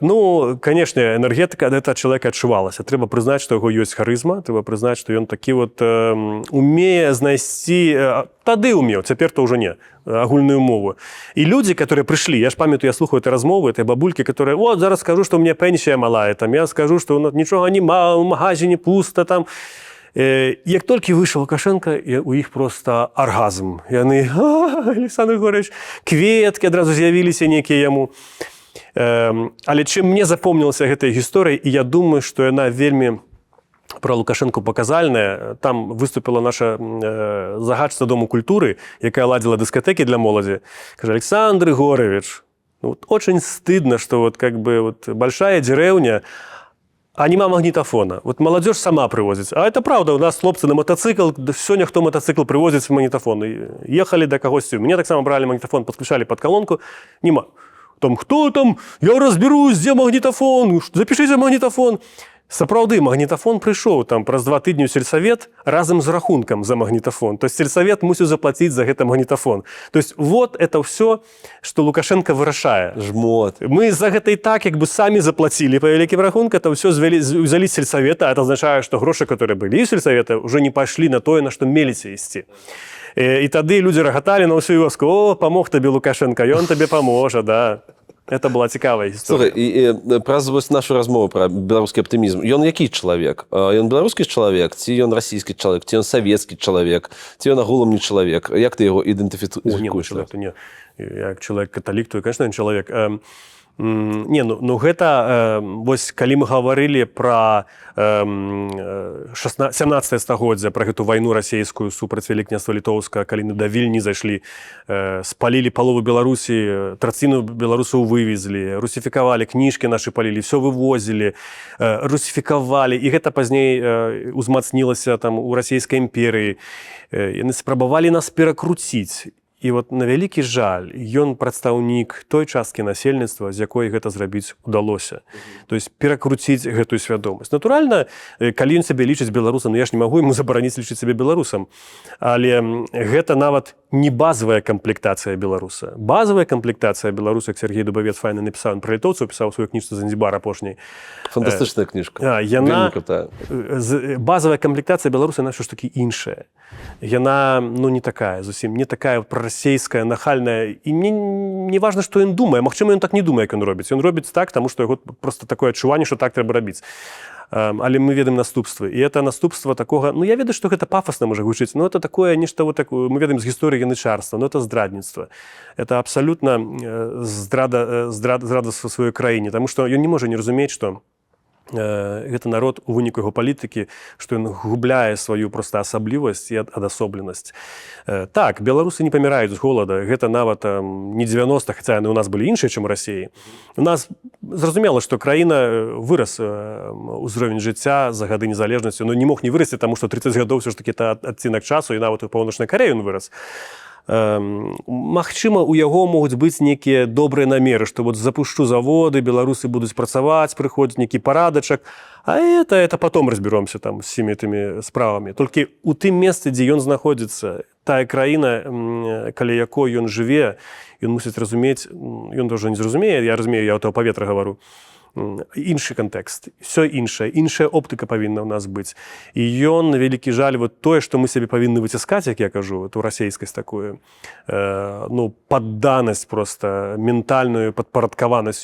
Ну, канешне, энергетыка ад гэтага чалавека адчувалася. Трэба прызнаць, што яго ёсць харызма, трэба прызнаць, што ён такі вот умее знайсці, тады умеў, цяпер-то ўжо не, агульную мову. І людзі, которые прыйшлі, я ж памятаю, я слухаю этой размовы, этой бабулькі, которые, вот, зараз скажу, што у меня пенсія малая, там, я скажу, што нічога нема, у магазине пуста, там. Як толькі выйшаў Лукашенко, у іх просто аргазм. Яны, Александр Григорьевич, кветкі адразу з'явіліся нейкія яму. Але чым мне запомнілася гэтая гісторыя, і я думаю, што яна вельмі про Лукашенко паказальная. Там выступила наша загадчыца Дому культуры, якая ладзіла дыскатэкі для моладзі. Кажа, Александр Григорьевич, ну, вот очень стыдно, что вот как бы вот большая деревня, а нема магнитофона. Вот молодежь сама привозит. А это правда, у нас хлопцы на мотоцикл, сёння хто мотоцикл привозит в магнитофон. Ехали до когось. Мне так само брали магнитофон, подключали под колонку. Нема. Там, кто там? Я разберусь, где магнитофон? Запишите магнитофон. Сапраўды, магнітафон прыйшоў там праз 2 тыдні ў сельсавет разам з рахункам за магнітафон. То есть сельсавет мусіў заплаціць за гэта магнітафон. То есть вот это ўсё, што Лукашенко вырашае. Жмот. Мы за гэта і так як бы самі заплацілі па вялікім рахунку, это ўсё ўзялі з сельсавета, а это азначае, што грошы, которые былі ў сельсавета, ўжо не пайшлі на тое, на што меліся ісці. І тады людзі рагаталі на ўсю вёску: «О, памог табе Лукашенко, ён табе паможа, да». Это была цікавая Слухай, гісторыя. і праз вось нашу размову пра беларускі аптымізм, ён які чалавек? Ён беларускі чалавек, ці ён расійскі чалавек, ці ён савецкі чалавек, ці ён агулам не чалавек? Як ты яго ідэнтыфікуеш? Чалавек, не. Як чалавек-каталік, то, конечно, ён чалавек. Не, ну гэта, вось, калі мы гаварылі пра 17 стагоддзя, пра гэту вайну расійскую супраць Вялікняства Літоўска, калі на да Вільні зайшлі, спалілі палову Беларусі, траціну беларусаў вывезлі, русіфікавалі, кніжкі нашы палілі, все вывозілі, русіфікавалі, і гэта пазней узмацнілася там у расійскай імперыі. Яны спрабавалі нас перакруціць. І вот на вялікі жаль, ён прадстаўнік той часткі насельніцтва, з якой гэта зрабіць удалося. То есть перакруціць гэтую свядомасць. Натуральна, калі ён сябе лічыць беларусам, я ж не магу яму забараніць лічыць сябе беларусам, але гэта нават не базавая камплектацыя беларуса. Базавая камплектацыя беларуса, як Сергей Дубавец файна напісаў, ён пра літоўцаў пісаў сваю кніжку «Занзібар» апошняй. Фантастычная кніжка. Яна, базавая камплектацыя беларуса, яна ўсё ж такі іншая. Яна, ну, не такая, зусім не такая прарасейская, нахальная. І мне не важна, што ён думае. Магчыма, ён так не думае, як ён робіць. Ён робіць так, таму што яго проста такое адчуванне, што так трэба рабіць. Але мы ведаем наступствы. І это наступства такога, ну, я ведаю, што гэта пафасна можа гучыць, но это такое нешта вот такое, мы ведаем з гісторыі янычарства, но это здрадніцтва. Это абсалютна здрада са сваёй краіне, таму што ён не можа не разумець, што гэта народ у выніку яго палітыкі, што ён губляе сваю проста асаблівасць і адасобленасць. Так, беларусы не паміраюць з голада, гэта нават не 90, хаця яны ў нас былі іншыя, чым у Расіі. У нас зразумела, што краіна вырас узровень жыцця за гады незалежнасці, но не мог не вырасці, таму што 30 гадоў все ж такі это адцінак часу, і нават у Паўночнай Карэі ён вырас. Магчыма, у яго могуць быць нейкія добрыя намеры, што вот запушчу заводы, беларусы будуць працаваць, прыходзіць нейкі парадачак, а это потом разберомся там з всеми этими справамі. Толькі у тым месцы, дзе ён знаходзіцца, тая краіна, каля якой ён жыве, ён мусіць разумець, ён даже не зразумее, я разумею, я ў того паветра гавару, іншы кантэкст, все іншае, іншая оптыка павінна ў нас быць. І ён, на вялікі жаль, вот тое, што мы сябе павінны выціскаць, як я кажу, эту расейскасць такую, ну, падданасць просто, ментальную падпарадкаванасць.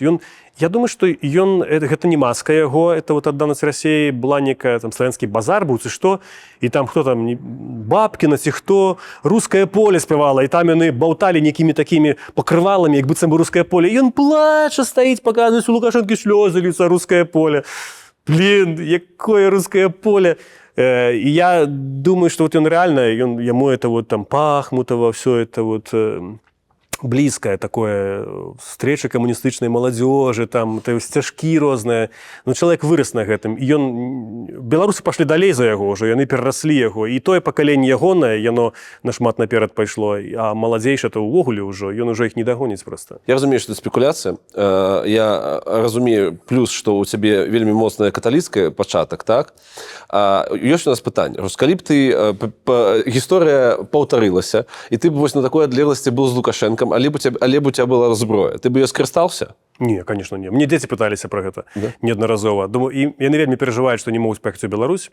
Я думаю, што гэта не маска яго, это вот адданасць Расіі была некая там славянскі базар быў, ці што, і там хто там, Бабкіна, ці хто, «Рускае поле» спявала, і там яны баўталі нейкімі такімі пакрываламі, як быццам бы «Рускае поле». І ён плача стаіць, паказваць у Лукашэнкі слёзы льюцца, «Рускае поле». Блин, якое «Рускае поле». І я думаю, што вот ён рэальна, яму это вот там Пахмутова, все это вот блізкае такое, встреча камуністычнай маладзёжы, там сцяжкі розныя. Ну, чалавек вырас на гэтым. І беларусы пашлі далей за яго ўжо, яны перараслі яго. І тое пакаленне ягонае, яно нашмат наперад пайшло, а маладзейша то ўвогуле ўжо, ён ужо іх не дагоніць проста. Я разумею, што это спекуляцыя. Я разумею плюс, што ў цябе вельмі моцная каталіцкая пачатак, так? Ёсць у нас пытанне. Калі б ты гісторыя паўтарылася, і ты б вось на такой адлегласці быў з Лукашэнкам, але б у тебя была зброя. Ты бы ее скарыстаўся? Не, конечно, не. Мне дзеці пыталіся пра гэта неаднаразова. Думаю, і яны вельмі перажываюць, што не могуць паехаць у Беларусь.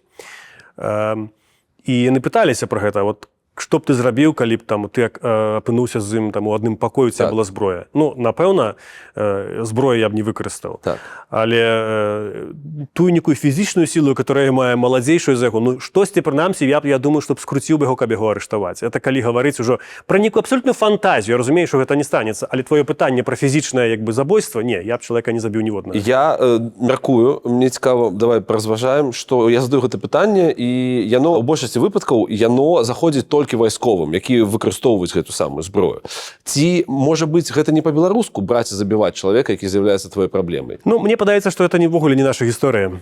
І яны пыталіся пра гэта. Вот што б ты зрабіў, калі б там ты апынуўся з ім там у адным пакоі, у цябе была зброя? Ну, напэўна, зброю я б не выкарыстаў. Так. Але тую некую фізічную сілу, которая мае маладзейшую за яго, ну, штосьці прынамсі, я думаю, што б скруціў бы яго, каб яго арыштаваць. Это калі гаварыць ужо пра некую абсолютную фантазію, я разумею, што гэта не станецца, але твоё пытанне пра фізічнае як бы забойства, не, я б чалавека не забіў ніводнага. Я мяркую, мне цікава, давай паразважаем, што я задаю гэта пытанне, і яно ў большасці выпадкаў яно заходзіць толькі вайсковым, якія выкарыстоўваюць гэту самую зброю. Ці, можа быць, гэта не па-беларуску браць і забіваць чалавека, які з'яўляецца твоей праблемай? Ну, мне падаецца, што гэта ўвогуле не наша гісторыя.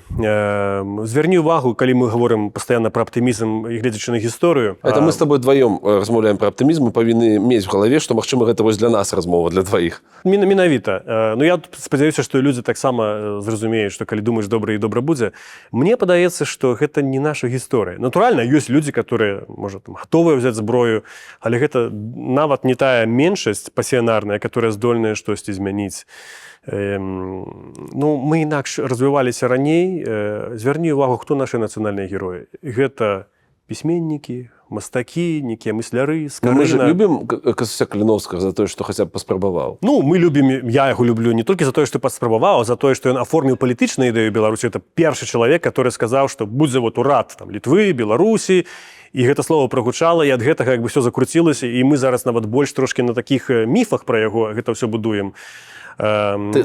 Зверні ўвагу, калі мы говорим пастаянна пра аптымізм і гледзячы на гісторыю. Это мы з табой дваём размаўляем пра аптымізм, мы павінны мець в галаве, што, магчыма, гэта вось для нас размова, для дваіх. Менавіта. Ну, я спадзяюся, што людзі таксама зразумеюць, што калі думаеш добра і добра будзе. Мне падаецца, што гэта не наша гісторыя. Натуральна, ёсць людзі, которые, можа, там, гатовыя взять зброю, але гэта нават не тая меншасць пасіянарная, которая здольная штосьці змяніць. Ну, мы інакш развіваліся раней. Звярні ўвагу, хто нашы нацыянальныя героі. Гэта пісьменнікі, мастакі, некія мысляры, Мы же Скарына. любим Костя Калиновского за то, что хотя бы паспрабаваў. Ну, мы любім, я яго люблю не толькі за тое, што паспрабаваў, а за тое, што ён аформіў палітычную ідэю Беларусі. Это першы чалавек, который сказаў, што будзе вот урад там, Літвы, Беларусі, і гэта слово прагучала, і ад гэтага як бы все закруцілася, і мы зараз нават больш трошкі на такіх міфах пра яго гэта ўсё будуем. Ты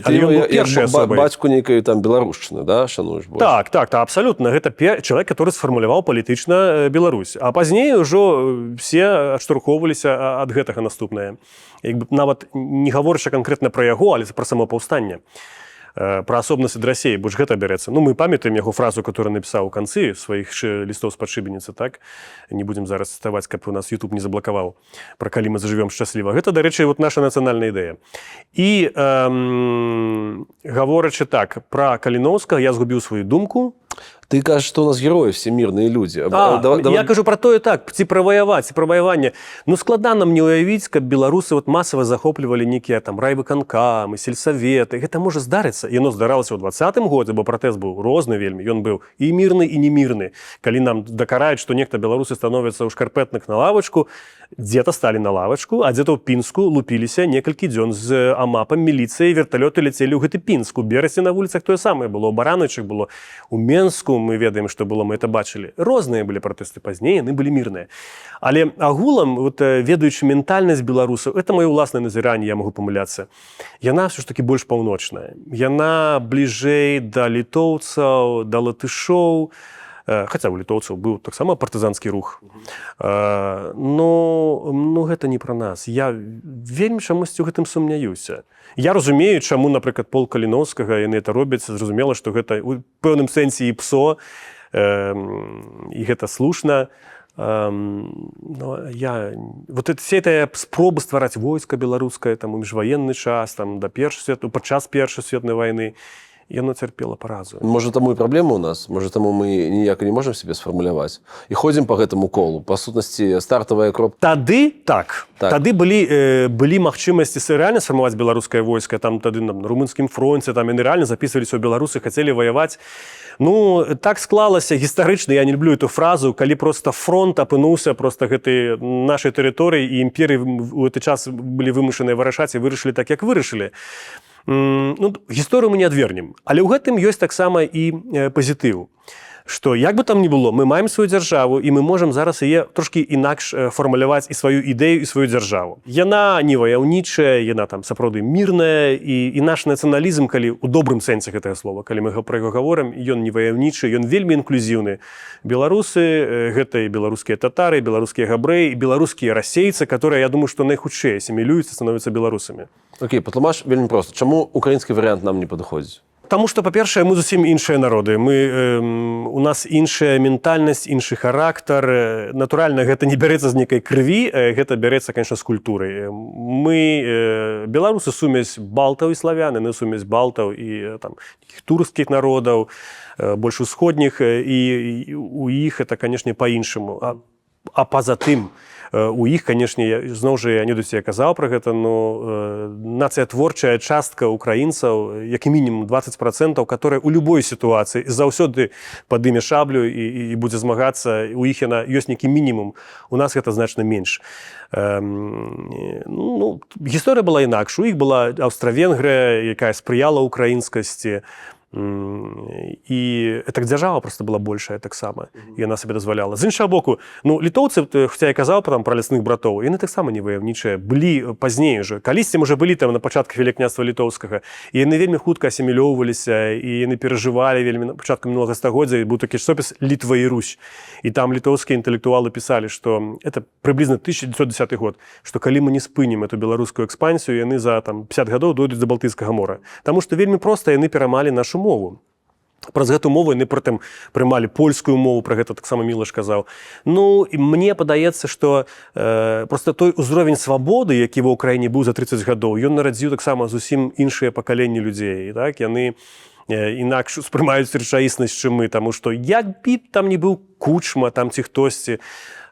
бацьку нейкай там беларушчыны, да, шануеш больш? Так, абсалютна. Гэта чалавек, который сфармуляваў палітычна Беларусь. А пазней ўжо все адштурхоўваліся ад гэтага наступнае. Нават не гаворачы канкрэтна пра яго, але пра само паўстанне. Пра асобнасць ад Расіі, бо ж гэта бярэцца. Ну, мы памятаем яго фразу, которую напісаў у канцы сваіх лістоў з падшыбеніцы, так? Не будзем зараз цытаваць, каб у нас YouTube не заблакаваў. Пра калі мы зажывём шчасліва. Гэта, дарэчы, вот наша нацыянальная ідэя. І гаворачы так, пра Каліноўскага я згубіў сваю думку. Ты кажаш, што у нас героі всемірныя людзі. Я кажу пра тое так, ці пра ваяваць, ці пра ваяванне. Ну, складана мне ўявіць, каб беларусы вот масава захоплівалі нейкія там райвыканкамы, сельсаветы. Гэта можа здарыцца. Яно здаралася ў 20-м годзе, бо пратэст быў розны вельмі. Ён быў і мірны, і немірны. Калі нам дакараюць, што нехта беларусы становяцца ў шкарпэтных на лавачку, дзе-то сталі на лавачку, а дзе-то ў Пінску лупіліся некалькі дзён з амапам міліцыі, верталёты ляцелі ў гэты Пінск. У Берасці на вуліцах тое самае было, у Баранычах было, у Менску мы ведаем, што было, мы это бачылі. Розныя былі пратэсты пазней, яны былі мірныя. Але агулам, вот, ведаючы ментальнасць беларусаў, это маё ўласнае назіранне, я магу памыляцца. Яна ўсё ж такі больш паўночная. Яна бліжэй да літоўцаў, да латышоў, хаця ў літоўцаў быў таксама партызанскі рух. Ну, гэта не пра нас. Я вельмі чамусьці ў гэтым сумняюся. Я разумею, чаму, напрыклад, полк Каліноўскага, яны это робяць, зразумела, што гэта ў пэўным сэнсе і псо, і гэта слушна. Вот все эта спробы ствараць войска беларускае там у міжваенны час, там падчас першай светнай вайны, яно цярпела паразу. Можа, таму і праблема ў нас? Можа, таму мы ніяк не можам себе сфармуляваць? І ходзім па гэтаму колу. Па сутнасці, стартавая кропка. Тады так. Тады былі магчымасці рэальна сфармаваць беларускае войска. Там тады на румынскім фронце, там яны рэальна запісваліся ў беларусы, хацелі ваяваць. Ну, так склалася гістарычна, я не люблю эту фразу, калі проста фронт апынуўся проста гэтай нашай тэрыторыі, і імперыі ў гэты час былі вымушаныя вырашаць і вырашылі так, як вырашылі. Ну, гісторыю мы не адвернем, але ў гэтым ёсць таксама і пазітыў, што як бы там ні было, мы маем сваю дзяржаву і мы можам зараз яе трошкі інакш фармуляваць і сваю ідэю, і сваю дзяржаву. Яна не ваяўнічая, яна там сапраўды мірная, і наш нацыяналізм, калі ў добрым сэнсе гэтага слова, калі мы пра яго гаворым, ён не ваяўнічы, ён вельмі інклюзіўны. Беларусы, гэта і беларускія татары, беларускія габрэі, і беларускія расейцы, которые, я думаю, што найхутчэй асімілююцца, становяцца беларусамі. Окей, патлумач вельмі проста. Чаму украінскі варыянт нам не падыходзіць? Таму што, па-першае, мы зусім іншыя народы. У нас іншая ментальнасць, іншы характар. Натуральна, гэта не бярэцца з нейкай крыві, гэта бярэцца, конечно, з культурай. Мы, беларусы, сумесь балтаў і славян, яны сумесь балтаў і там турскіх народаў, больш усходніх, і у іх это, конечно, па-іншаму. А па-за тым, у іх, канешне, зноў жа, я не досі казаў пра гэта, но нацыятворчая частка украінцаў, як і мінімум 20%, которая ў любой сітуацыі заўсёды падыме шаблю і будзе змагацца, у іх яна ёсць нейкі мінімум, у нас гэта значна менш. Ну, гісторыя была інакш, у іх была Аўстра-Венгрыя, якая спрыяла украінскасці, і так дзяржава просто была большая таксама, і яна сабе дазваляла. З іншага боку, ну, літоўцы, хаця я казаў пра лясных братоў, яны таксама не ваяўнічыя, былі пазней уже. Калісьці, можа, былі там на пачатках Вялікняства Літоўскага, і яны вельмі хутка асімілёўваліся, і яны перажывалі вельмі на пачатку мінулага стагоддзя, і быў такі часопіс «Літва і Русь». І там літоўскія інтэлектуалы пісалі, што это прыблізна 1910 год, што калі мы не спынім эту беларускую экспансію, яны за там 50 гадоў дойдуць да Балтыйскага мора. Таму што вельмі проста яны перамалі нашу мову. Праз гэту мову яны прытым прымалі польскую мову, пра гэта таксама Мілаш казаў. Ну, і мне падаецца, што проста той узровень свабоды, які ва ўкраіне быў за 30 гадоў, ён нарадзіў таксама зусім іншыя пакаленні людзей. Так? Яны інакш успрымаюць рэчаіснасць, чым мы, таму што як бі там не быў Кучма, там ці хтосьці,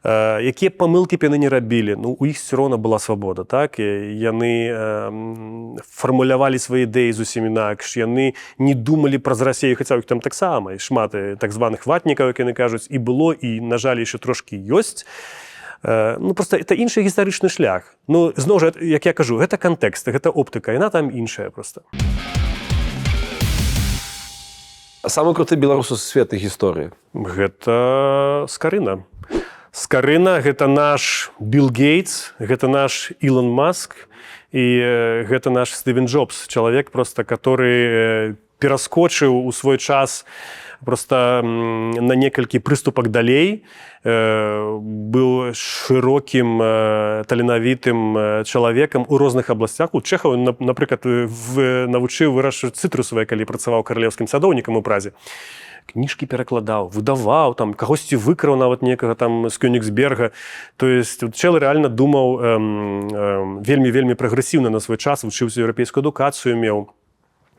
якія памылкі б яны не рабілі, ну, у іх все роўна была свабода, так? І яны фармулявалі свае ідэі зусім інакш, яны не думалі праз Расею, хаця іх там таксама, і шмат так званых ватнікаў, як яны кажуць, і было, і, на жаль, яшчэ трошкі ёсць. Ну, просто это іншы гістарычны шлях. Ну, зноў жа, як я кажу, гэта кантэкст, гэта оптыка, яна там іншая просто. Самы круты беларус у сусветнай гісторыі? Гэта Скарына. Скарына – гэта наш Билл Гейтс, гэта наш Илон Маск і гэта наш Стивен Джобс. Чалавек, просто, который пераскочыў у свой час просто на некалькі прыступак далей, быў шырокім, таленавітым чалавекам у розных абласцях. У Чэхаў, напрыклад, навучыў вырошчваць цытрусавыя, калі працаваў каралеўскім садоўнікам у Празе. Кніжкі перакладаў, выдаваў, там, кагосьці выкраў нават некага там з Кёнігсберга. То есть чэл рэальна думаў вельмі прагрэсіўна на свой час, вучыўся еўрапейскую адукацыю меў.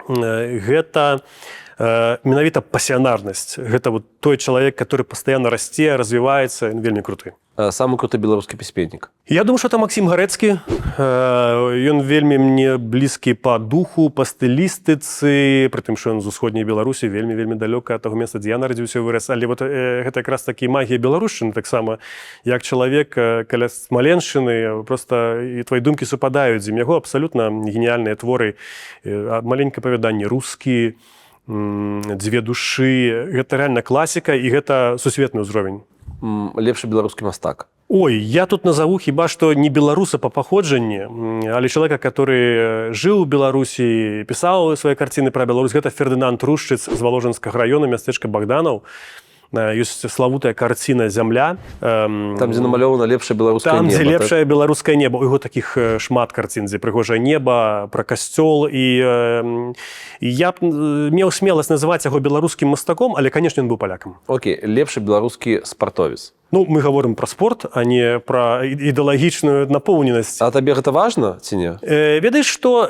Гэта менавіта пасіянарнасць. Гэта вот той чалавек, который пастаянна расце, развіваецца, вельмі круты. Самы круты беларускі пісьменнік? Я думаю, што это Максім Гарэцкі. Ён вельмі мне блізкі па духу, па стылістыцы, пры тым, што ён з усходняй Беларусі, вельмі далёка ад таго месца, дзе я нарадзіўся і вырас. Але вот гэта якраз такі магія беларушчыны, таксама, як чалавек каля Смаленшчыны, просто і твои думкі супадаюць з ім. Яго абсалютна геніяльныя творы, маленькае апавяданне, рускі, дзве душы. Гэта рэальна класіка, і гэта сусветны ўзровень. Лепшы беларускі мастак? Ой, я тут назову хіба што не беларуса па паходжанні, але чалавека, который жыў у Беларусі, пісаў свае карціны пра Беларусь. Гэта Фердынанд Рушчыц з Валожанскага раёна, мястэчка Богданаў. Ёсць славутая карціна «Зямля». Там, дзе намалёвана лепшае беларускае неба. Там, дзе лепшае беларускае неба. У яго такіх шмат карцін, дзе прыгожае неба, пра касцёл. І я б меў смеласць называць яго беларускім мастаком, але, канешне, ён быў палякам. Окей, лепшы беларускі спартовец? Ну, мы говорим про спорт, а не про ідэалагічную напоўненасць. А табе гэта важна ці не? Ведаеш, што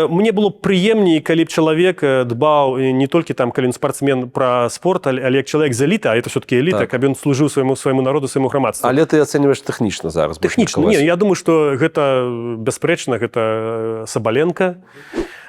мне было прыемней, калі б чалавек дбаў не толькі там, калі ён спартсмен пра спорт, але як чалавек з эліты, а это все-таки эліта, каб ён служыў свайму народу, свайму грамадству. Але ты ацэньваеш тэхнічна зараз? Тэхнічна, не, я думаю, што гэта бясспрэчна, гэта Сабаленка.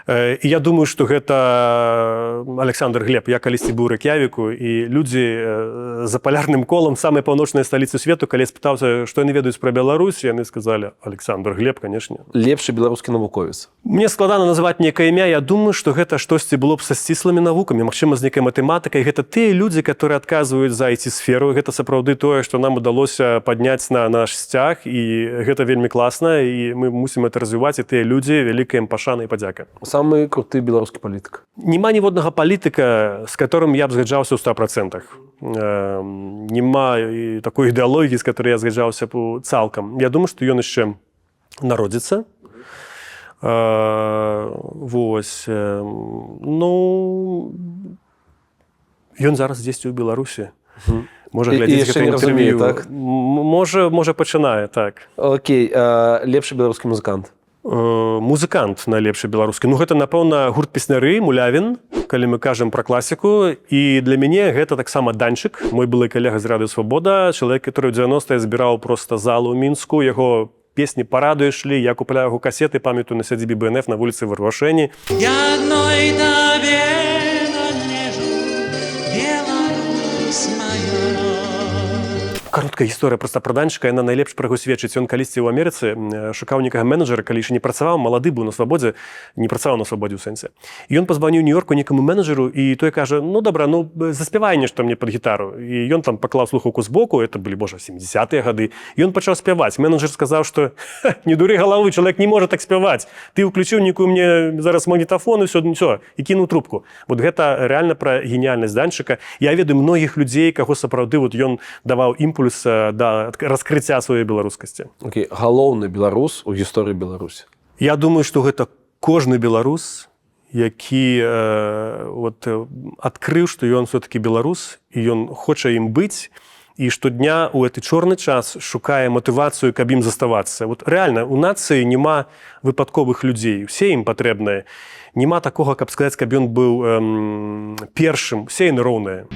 І я думаю, што гэта Александр Глеб. Я калісьці быў у Рэк'явіку, і людзі за палярным колам самай паўночнай сталіцы свету, калі спытаўся, што яны ведаюць пра Беларусь, яны сказалі: Александр Глеб, канешне. Лепшы беларускі навуковец? Мне складана называць некае імя. Я думаю, што гэта штосьці было б са сціслымі навукамі, магчыма, з нейкай матэматыкай. Гэта тыя людзі, которые адказваюць за IT-сферу. Гэта сапраўды тое, што нам удалося падняць на наш сцяг, і гэта вельмі класна, і мы мусім это развіваць, і тыя людзі, вялікая ім пашана і падзяка. Самы круты беларускі палітык? Нема ніводнага палітыка, з которым я б згаджаўся ў 100%. Нема такой ідэалогіі, з которой я згаджаўся б цалкам. Я думаю, што ён яшчэ народзіцца. Вось. Ну, ён зараз дзесьці ў Беларусі. Можа глядзець гэта інтэрв'ю. Так? Можа пачынае, так. Окей, лепшы беларускі музыкант? Музыкант найлепшы беларускі. Ну, гэта, напэўна, гурт песняры, Мулявін, калі мы кажам пра класіку. І для мяне гэта таксама Данчык, мой былы калега з Радыё Свабода, чалавек, который ў 90-е збіраў проста залу ў Мінску. Яго песні па радыё ішлі, я купляю яго касеты, памятаю, на сядзібе БНФ на вуліцы Варвашэні. Я адной табе належу, Беларусь моя. Кароткая гісторыя проста пра Данчыка, яна найлепш пра яго сведчыць. Ён калісьці ў Амерыцы шукаў некага менеджера, калі яшчэ не працаваў, малады быў на свабодзе, не працаваў на свабодзе ў сэнсе. І ён пазваніў у Нью-Йорку некаму менеджеру, і той кажа: ну, добра, ну, заспявай нешта мне пад гітару. І ён там паклаў слухаўку збоку, это былі, божа, 70-е гады. І ён пачаў спяваць. Менеджер сказаў, што не дуры галавы, чалавек не можа так спяваць. Ты ўключыў некую мне зараз магнітафон і ўсё, і кінуў трубку. Вот гэта рэальна пра геніяльнасць Данчыка. Я ведаю многіх людзей, каго сапраўды вот ён даваў імпульс да раскрыцця сваёй беларускасці. Окей, галоўны беларус у гісторыі Беларусі? Я думаю, што гэта кожны беларус, які адкрыў, што ён все-таки беларус, і ён хоча ім быць, і штодня ў гэты чорны час шукае матывацыю, каб ім заставацца. Вот рэальна, у нацыі няма выпадковых людзей, усе ім патрэбныя. Няма такога, каб сказаць, каб ён быў першым, усе яны роўныя.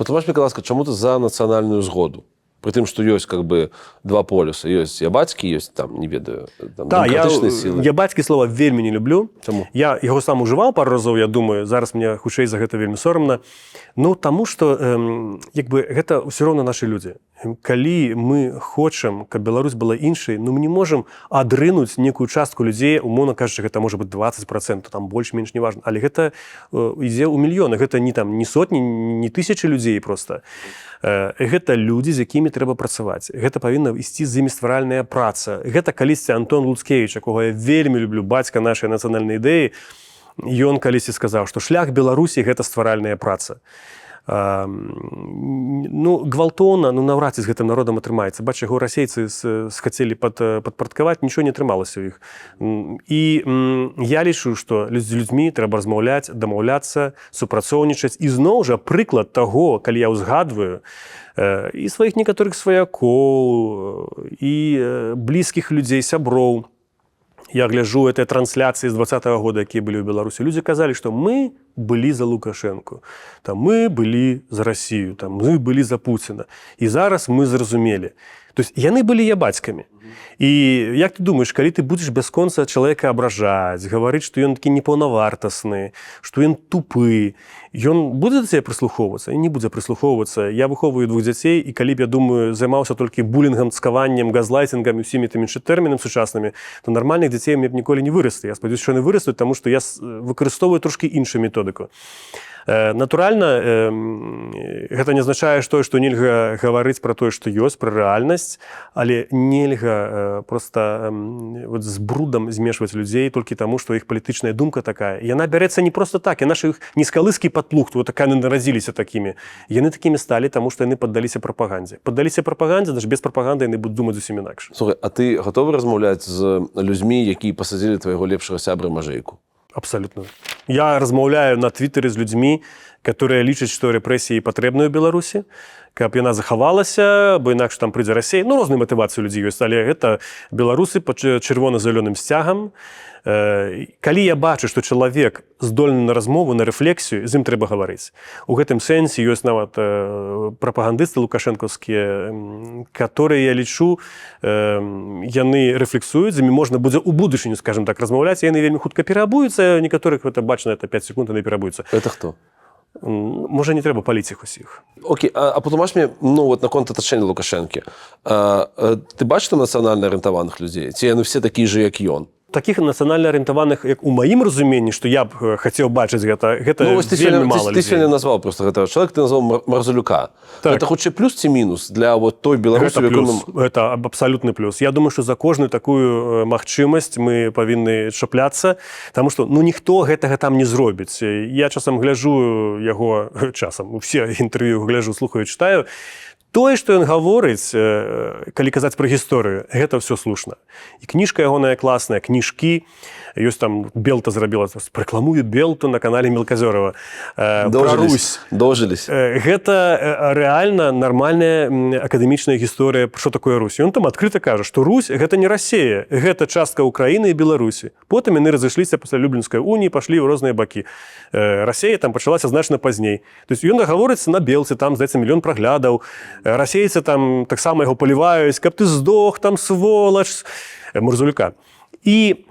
Патлумач мне, ласка, чаму ты за нацыянальную згоду? При тым, што ёсць как бы два полюса. Ёсць ябацькі, ёсць там, не ведаю, там, Да, дэмакратычныя сілы. я бацькі слова вельмі не люблю. Чаму? Я яго сам ужываў пару разоў, я думаю, зараз мне хутчэй за гэта вельмі сорамна. Ну, таму што як бы гэта ўсё роўна нашы людзі. Калі мы хочам, каб Беларусь была іншай, ну мы не можам адрынуць некую частку людзей, умоўна кажучы, гэта можа быць 20%, там больш-менш не важна, але гэта ідзе ў мільёны, гэта не там не сотні, не тысячы людзей проста. Гэта людзі, з якімі трэба працаваць. Гэта павінна ісці з імі стваральная праца. Гэта калісьці Антон Луцкевіч, якога я вельмі люблю, бацька нашай нацыянальнай ідэі, ён калісьці сказаў, што шлях Беларусі гэта стваральная праца. Ну, гвалтоўна, ну, наўрад ці з гэтым народам атрымаецца. Бач, яго расейцы схацелі падпарадкаваць, нічого не атрымалася ў іх. І я лічу, што з людзьмі трэба размаўляць, дамаўляцца, супрацоўнічаць. І зноў жа прыклад таго, калі я ўзгадваю і сваіх некаторых сваякоў, і блізкіх людзей, сяброў. Я гляжу этой трансляцыі з 20-го года, якія былі ў Беларусі. Людзі казалі, што мы былі за Лукашэнку, там, мы былі за Расію, там, мы былі за Пуціна. І зараз мы зразумелі. То есть яны былі ябацькамі. І як ты думаеш, калі ты будзеш бясконца чалавека абражаць, гаварыць, што ён такі непаўнавартасны, што ён тупы, ён будзе да цябе прыслухоўвацца? І не будзе прыслухоўвацца. Я выхоўваю 2 дзяцей, і калі б, я думаю, займаўся толькі булінгам, цкаваннем, газлайтингам і ўсімі тымі тэрмінамі сучаснымі, то нармальных дзяцей мне б ніколі не выраслі. Я спадзяюся, што яны вырастуць, таму што я выкарыстоўваю трошкі іншую методыку. Натуральна, гэта не азначае тое, што нельга гаварыць пра тое, што ёсць, пра рэальнасць, але нельга проста вот з брудам змешваць людзей толькі таму, што іх палітычная думка такая. Яна бярэцца не проста так, яна ж іх не з калыскі падплуг, вот такая нарадзіліся такімі. Яны такімі сталі, таму што яны паддаліся прапагандзе. Паддаліся прапагандзе, даже без прапаганды яны будуць думаць зусім інакш. Слухай, а ты гатовы размаўляць з людзьмі, якія пасадзілі твайго лепшага сябра Мажэйку? Абсолютно. Я размаўляю на твиттере з людзьмі, которые лічаць, што рэпрэсіі патрэбныя ў Беларусі, каб яна захавалася, бо інакш там прыйдзе Расія. Ну, розныя матывацыі людзей ёсць, але гэта беларусы пад чырвона-зялёным сцягам. Калі я бачу, што чалавек здольны на размову, на рэфлексію, з ім трэба гаварыць. У гэтым сэнсе ёсць нават прапагандысты лукашэнкаўскія, которые, я лічу, яны рэфлексуюць, з імі можна будзе ў будучыню, скажем так, размаўляць, яны вельмі хутка пераабуюцца, некаторых гэта бачна, это 5 секунд, яны пераабуюцца. Это хто? Можа, не трэба паліць іх усіх. Окей, а патлумач мне, ну, вот наконт атачэння Лукашэнкі. Ты бачыш там нацыянальна арыентаваных людзей? Ці яны все такія же, як ён? Такіх нацыянальна арыентаваных, як у маім разуменні, што я б хацеў бачыць гэта ну, вельмі мала людзей. Ты сёння назваў просто гэтага чалавека, ты назваў Марзалюка. Так. Гэта хутчэй плюс ці мінус для вот той Беларусі? Гэта плюс, гэта абсалютны плюс. Я думаю, што за кожную такую магчымасць мы павінны чапляцца, таму што ну, ніхто гэтага там не зробіць. Я часам гляжу яго, часам, усе інтэрв'ю гляжу, слухаю, чытаю. Тое, што ён гаворыць, калі казаць пра гісторыю, гэта ўсё слушна. І кніжка ягоная класная, кніжкі, ёсць там Белта зрабіла, рэкламую Белту на канале Мелказёрава. Дожились. Гэта рэальна нармальная акадэмічная гісторыя, што такое Русь. Ён там адкрыта кажа, што Русь гэта не Расія, гэта частка Украіны і Беларусі. Потым яны разышліся пасля Люблінскай уніі, пашлі ў розныя бакі. Расія там пачалася значна пазней. То есть ён гаворыць на Белцы, там, здаецца, 1 мільён праглядаў. Расейцы там таксама яго паліваюць, каб ты здох, там сволач, Марзалюка. І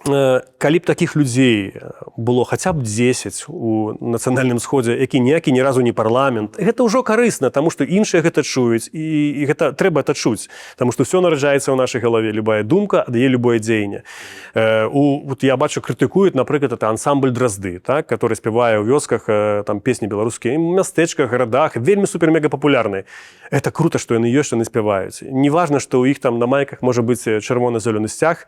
калі б такіх людзей было хаця б 10 у нацыянальным сходзе, які ніякі ні разу не парламент, гэта ўжо карысна, таму што іншыя гэта чуюць, і гэта трэба это чуць, таму што ўсё нараджаецца ў нашай галаве, любая думка аддае любое дзеянне. Вот я бачу, крытыкуюць, напрыклад, это ансамбль Дразды, так, который спявае ў вёсках там песні беларускія, і мястэчках, гарадах, вельмі супер-мега папулярныя. Это круто, што яны ёсць, што яны спяваюць. Неважна, што ў іх там на майках можа быць чырвона-зялёны сцяг,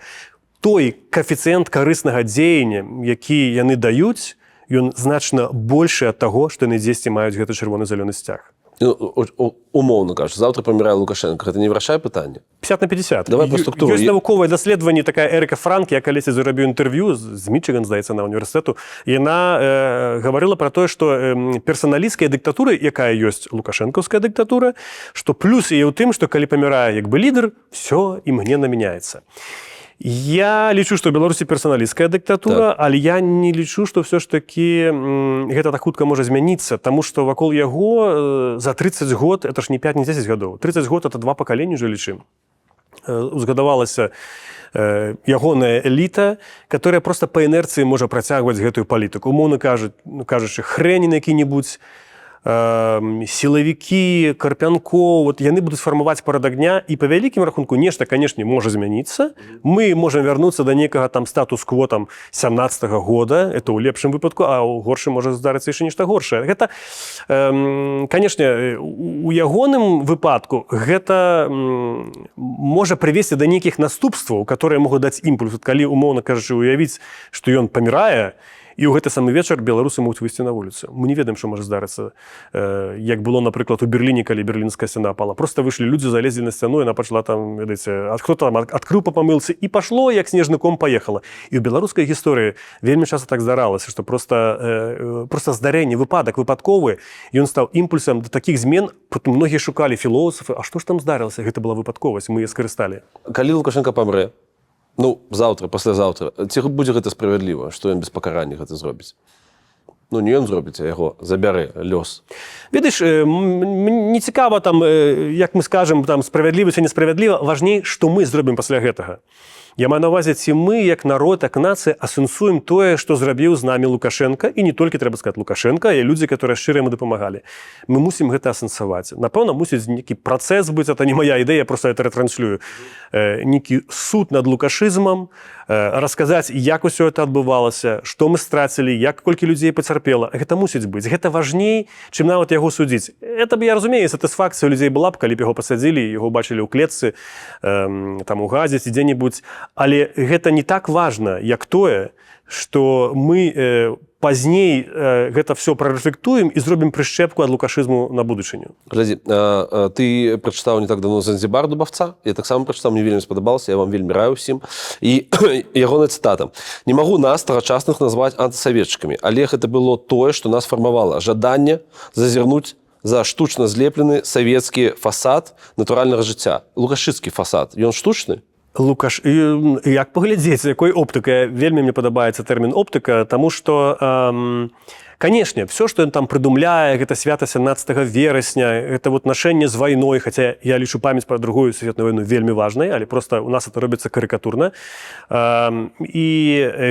той каэфіцыент карыснага дзеяння, які яны даюць, ён значна большы ад таго, што яны дзесьці маюць гэты чырвона-зялёны сцяг. Умоўна кажу, завтра памірае Лукашенко. Гэта не вырашае пытанне? 50/50. Давай па структуру. Ёсць навуковае даследаванне, такая Эріка Франк, я калісьці зрабіў інтэрв'ю з Мічыган, здаецца, на універсітэту. Яна гаварыла пра тое, што персаналісцкая дыктатура, якая ёсць лукашэнкаўская дыктатура, што плюс яе ў тым, што калі памірае як бы лідар, всё імгненна мяняецца. Я лічу, што ў Беларусі персаналісцкая дыктатура, але я не лічу, што ўсё ж такі гэта так хутка можа змяніцца, таму што вакол яго за 30 год, это ж не 5, не 10 гадоў, 30 год это 2 пакаленні ўжо лічым. Узгадавалася ягоная эліта, которая просто па інерцыі можа працягваць гэтую палітыку. Умоўна кажучы, Хрэнін які-небудзь, сілавікі, Карпянкоў, вот яны будуць фармаваць парадак дня, і па вялікім рахунку нешта, канешне, можа змяніцца. Мы можам вярнуцца да некага там статус-кво там 17-го года, это ў лепшым выпадку, а ў горшым можа здарыцца яшчэ нешта горшае. Гэта, канешне, у ягоным выпадку гэта можа прывесці да нейкіх наступстваў, которые могуць даць імпульс. Калі, умоўна кажучы, уявіць, што ён памірае, і ў гэты самы вечар беларусы могуць выйсці на вуліцу. Мы не ведаем, што можа здарыцца. Як было, напрыклад, у Берліне, калі берлінская сцяна пала. Проста выйшлі людзі, залезлі на сцяну, і яна пачала там, ведаеце, хто там адкрыў па памылцы, і пашло, як снежны ком паехала. І ў беларускай гісторыі вельмі часта так здаралася, што проста здарэнне, выпадак выпадковы, ён стаў імпульсам да такіх змен, потым многія шукалі філосафы, а што ж там здарылася? Гэта была выпадковасць, мы яе скарысталі. Калі Лукашенко памрэ, ну, заўтра, паслязаўтра, ці будзе гэта справядліва, што ён без пакарання гэта зробіць? Ну, не ён зробіць, а яго забярэ лёс. Ведаеш, не цікава там, як мы скажам, там справядліва ці несправядліва, важней, што мы зробім пасля гэтага. Я маю на ўвазе, ці мы, як народ, як нацыя, асэнсуем тое, што зрабіў з намі Лукашенко, і не толькі, трэба сказаць, Лукашенко, а людзі, которые шчыра яму дапамагалі. Мы мусім гэта асэнсаваць. Напэўна, мусіць нейкі працэс быць, это не моя ідэя, я просто это ретранслюю. Нейкі суд над лукашызмам, расказаць, як усё это адбывалася, што мы страцілі, як колькі людзей пацярпела. Гэта мусіць быць. Гэта важней, чым нават яго судзіць. Это б, я разумею, сатысфакцыя людзей была б, калі б яго пасадзілі, яго бачылі ў клетцы, там у газе ці дзе-небудзь. Але гэта не так важна, як тое, што мы пазней гэта все прарэфлектуем і зробім прышчэпку ад лукашызму на будучыню. Глядзі, ты прачытаў не так давно «Занзібар» Дубаўца, я таксама прачытаў, мне вельмі спадабалася, я вам вельмі раю ўсім. І ягоная цытата. «Не магу нас, тагачасных, назваць антысаветчыкамі, але гэта было тое, што нас фармавала. Жаданне зазірнуць за штучна злеплены савецкі фасад натуральнага жыцця. Лукашысцкі фасад, ён штучны?» Лукаш, як паглядзець, якой оптыкай, вельмі мне падабаецца тэрмін оптыка, таму што, канешне, все, што ён там прыдумляе, гэта свята 17 верасня, гэта вот нашэнне з вайной, хаця я лічу памяць пра другую сусветную вайну вельмі важнай, але просто у нас это робіцца карыкатурна. І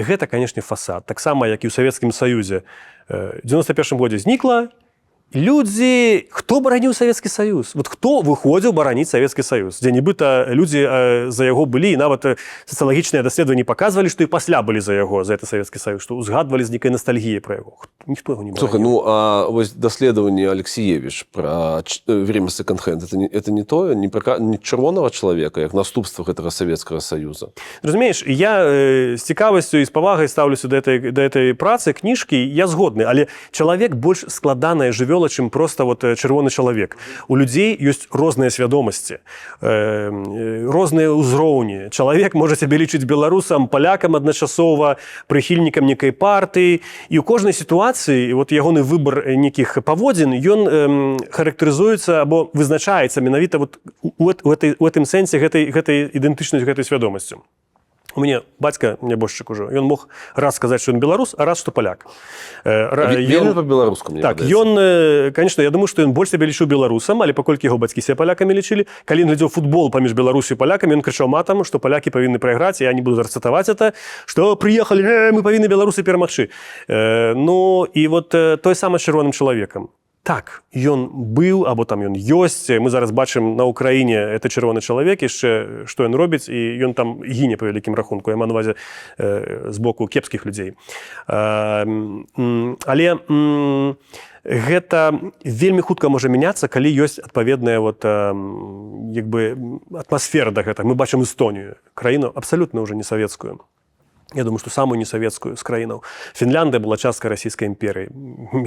гэта, канешне, фасад. Таксама, як і ў Савецкім Саюзе. У 91 годзе знікла, людзі, хто бараніў Савецкі Саюз? Вот хто выходзіў бараніць Савецкі Саюз? Дзе нібыта людзі за яго былі, і нават сацыялагічныя даследаванні паказвалі, што і пасля былі за яго, за гэты Савецкі Саюз, што узгадвалі з нейкай настальгіяй пра яго. Ніхто яго не бараніў. Слухай, ну, а вось даследаванне Алексіевіч пра время секонд-хенд, это не тое, не чырвонага чалавека, як наступства гэтага Савецкага Саюза. Разумееш, я з цікавасцю і з павагай стаўлюся да этой працы, кніжкі, я згодны, але чалавек больш складанае жывёла, чым проста вот чырвоны чалавек. У людзей ёсць розныя свядомасці, розныя ўзроўні. Чалавек можа сябе лічыць беларусам, палякам адначасова, прыхільнікам некай партыі, і ў кожнай сітуацыі вот ягоны выбар нейкіх паводзін, ён характарызуецца або вызначаецца менавіта вот у гэтым сэнсе гэтай ідэнтычнасцю, гэтай свядомасцю. У мяне бацька, нябожчык ужо, ён мог раз сказаць, што ён беларус, а раз, што паляк. Вельмі па-беларуску, мне так, ён, конечно, я думаю, што ён больш сябе лічыў беларусам, але паколькі яго бацькі сябе палякамі лічылі, калі ён глядзеў футбол паміж Беларусю і палякамі, ён крычаў матам, што палякі павінны прайграць, я не буду рацытаваць это, што прыехалі, мы павінны беларусы перамагчы. Ну, і вот той самы чырвоным чалавекам. Так, ён быў, або там ён ёсць, мы зараз бачым на ўкраіне это чырвоны чалавек, яшчэ што ён робіць, і ён там гіне па вялікім рахунку, я маю на ўвазе з боку кепскіх людзей. Але гэта вельмі хутка можа мяняцца, калі ёсць адпаведная вот, як бы, атмасфера да гэтага. Мы бачым Эстонію, краіну абсалютна ўжо не савецкую. Я думаю, што самую несавецкую з краінаў. Фінляндыя была часткай расійскай імперыі.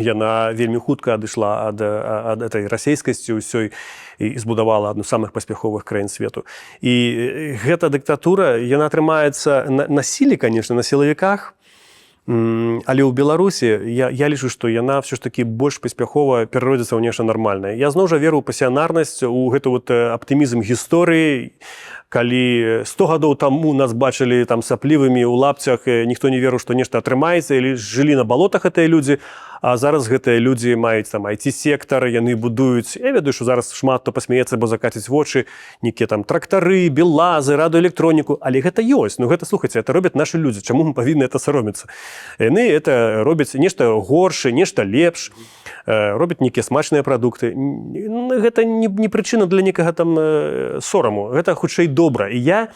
Яна вельмі хутка адышла ад этой расійскасці ўсёй і збудавала адну з самых паспяховых краін свету. І гэта дыктатура, яна атрымаецца на сіле, конечно, на сілавіках, але ў Беларусі я лічу, што яна все ж таки больш паспяхова перародзіцца ў нешта нармальнае. Я зноў жа веру ў пасіянарнасць, у гэты вот аптымізм гісторыі, калі 100 гадоў таму нас бачылі там саплівымі ў лапцях, ніхто не верыў, што нешта атрымаецца, или жылі на балотах гэтыя людзі, а зараз гэтыя людзі маюць там IT-сектар, яны будуюць, я ведаю, што зараз шмат хто пасмяецца, бо закаціць вочы, нейкія там трактары, беллазы, радыоэлектроніку, але гэта ёсць, ну гэта, слухайце, это робяць нашы людзі, чаму мы павінны это саромецца? Яны это робяць нешта горшае, нешта лепш, робяць нейкія смачныя прадукты. Гэта не прычына для некага там сораму, гэта хутчэй добра. І я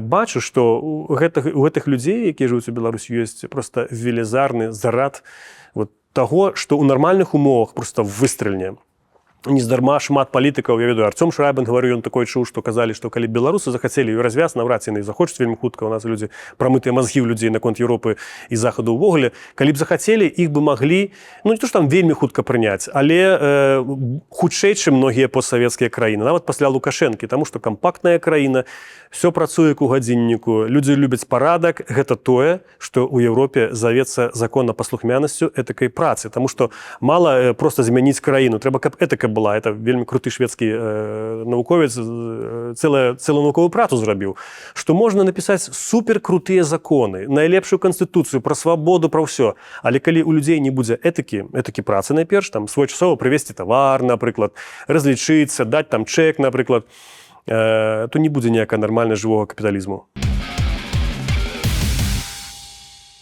бачу, што у гэтых людзей, якія жывуць у Беларусі, ёсць проста велізарны зарад вот таго, што ў нармальных умовах проста выстрэльне. Нездарма шмат палітыкаў, я ведаю, Артём Шрайбен гаварыў, ён такое чуў, што казалі, што калі беларусы захацелі развяз, наўрад ці яны захочуць вельмі хутка, у нас людзі прамытыя мазгі ў людзей наконт Еўропы і захаду ўвогуле, калі б захацелі, іх бы маглі, ну не то што там вельмі хутка прыняць, але хутчэй, чым многія постсавецкія краіны, нават пасля Лукашэнкі, таму што кампактная краіна, все працуе як у гадзінніку, людзі любяць парадак, гэта тое, што ў Еўропе завецца законапаслухмянасцю этакай працы, таму што мала проста змяніць краіну, трэба, каб этака была, это вельмі круты шведскі навуковец, цэлую навуковую працу зрабіў, што можна напісаць суперкрутыя законы, найлепшую канстытуцыю, пра свабоду, пра ўсё, але калі ў людзей не будзе этакі працы найперш, там своечасова прывезці тавар, напрыклад, разлічыцца, даць там чэк, напрыклад, то не будзе ніякага нармальна жывога капіталізму.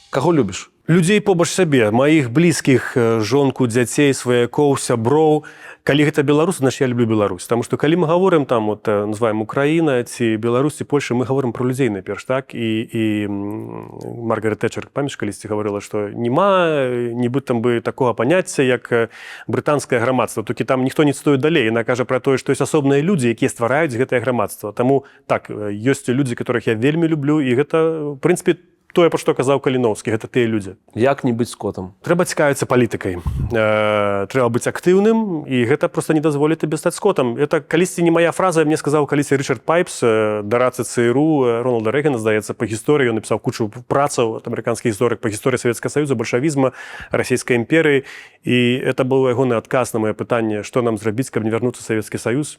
Каго любіш? Людзей побач сябе, маіх блізкіх, жонку, дзяцей, сваякоў, сяброў. Калі гэта беларусы, значит, я люблю Беларусь. Таму што калі мы гаворым там, вот, называем Украіна, ці Беларусь, ці Польша, мы гаворым пра людзей найперш, так? І Маргарет Тэтчер, памятаеш, калісьці гаварыла, што няма нібыта бы такога паняцця, як брытанскае грамадства. Толькі там ніхто не стоіць далей. Яна кажа пра тое, што ёсць асобныя людзі, якія ствараюць гэтае грамадства. Таму так, ёсць людзі, которых я вельмі люблю, і гэта, в прынцыпе, тое, пра што казаў Каліноўскі, гэта тыя людзі. Як не быць скотам? Трэба цікавіцца палітыкай. Трэба быць актыўным, і гэта проста не дазволіць табе стаць скотам. Это калісьці не мая фраза, мне сказаў калісьці Рычард Пайпс, дарацы ЦРУ, Рональда Рэйгана, здаецца, па гісторыі. Ён напісаў кучу працаў, амерыканскі гісторык па гісторыі Савецкага Саюза, бальшавізма, расійскай імперыі. І это быў ягоны адказ на маё пытанне, што нам зрабіць, каб не вярнуцца ў Савецкі Саюз.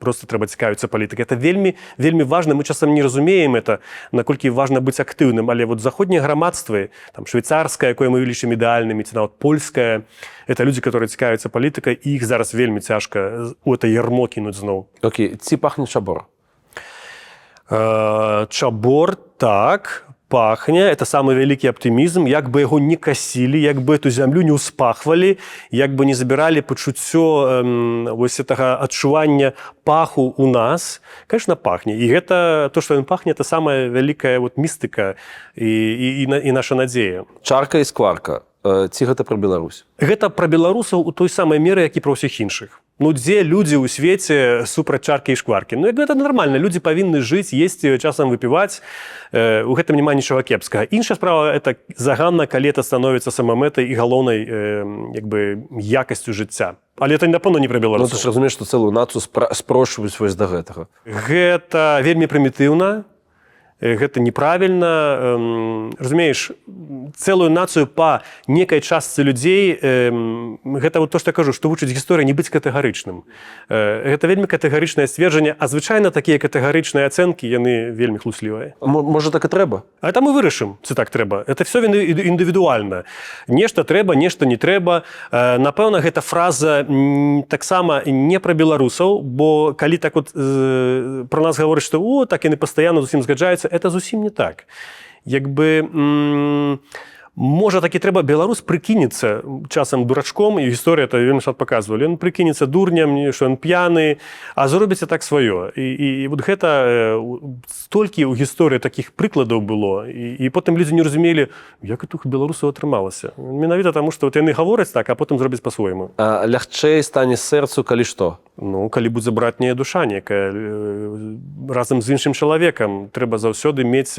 Просто трэба цікавіцца палітыкай. Это вельмі, вельмі важна. Мы часам не разумеем это, наколькі важна быць актыўным. Але вот заходнія грамадствы, там швейцарскае, якое мы лічым ідэальнымі, ці нават польскае, это людзі, которые цікавяцца палітыкай, і іх зараз вельмі цяжка у это ярмо кінуць зноў. Окей, ці пахне чабор? Чабор, так, пахне. Это самы вялікі аптымізм. Як бы яго не касілі, як бы эту зямлю не ўспахвалі, як бы не забіралі пачуццё вось гэтага адчування паху у нас, конечно, пахне. І гэта, то, што ён пахне, это самая вялікая вот містыка і наша надзея. Чарка і скварка. Ці гэта пра Беларусь? Гэта пра беларусаў у той самай меры, як і пра ўсіх іншых. Ну, дзе людзі ў свеце супраць чаркі і шкваркі? Ну, гэта нормально. Людзі павінны жыць, есці, часам выпіваць. У гэтым няма нічога кепскага. Іншая справа – это заганна, калі это становіцца самамэтай і галоўнай як бы, якасцю жыцця. Але это, напэўна, не пра беларусаў. Ну, ты ж разумееш, што цэлую нацыю спрошчваюць вось да гэтага. Гэта вельмі прымітыўна. Гэта неправільна. Разумееш, цэлую нацыю па некай частцы людзей, гэта вот то, што я кажу, што вучыць гісторыя не быць катэгарычным. Гэта вельмі катэгарычнае сцверджанне, а звычайна такія катэгарычныя ацэнкі, яны вельмі хлуслівыя. Можа, так і трэба? А это мы вырашым, ці так трэба. Это все індывідуальна. Нешта трэба, нешта не трэба. Напэўна, гэта фраза таксама не пра беларусаў, бо калі так вот пра нас гаворыць, што о, так яны пастаянна зусім згаджаюцца, это зусім не так. Як бы, можа, такі трэба, беларус прыкінецца часам дурачком, і гісторыя это вельмі шмат паказвалі. Ён прыкінецца дурням, што ён п'яны, а зробіце так сваё. І вот гэта столькі ў гісторыі такіх прыкладаў было, і потым людзі не разумелі, як это у беларусаў атрымалася. Менавіта таму, што яны гавораць так, а потым зробяць па-свойму. Лягчэй стане сэрцу, калі што? Ну, калі будзе братняя душа некая, разам з іншым чалавекам. Трэба заўсёды мець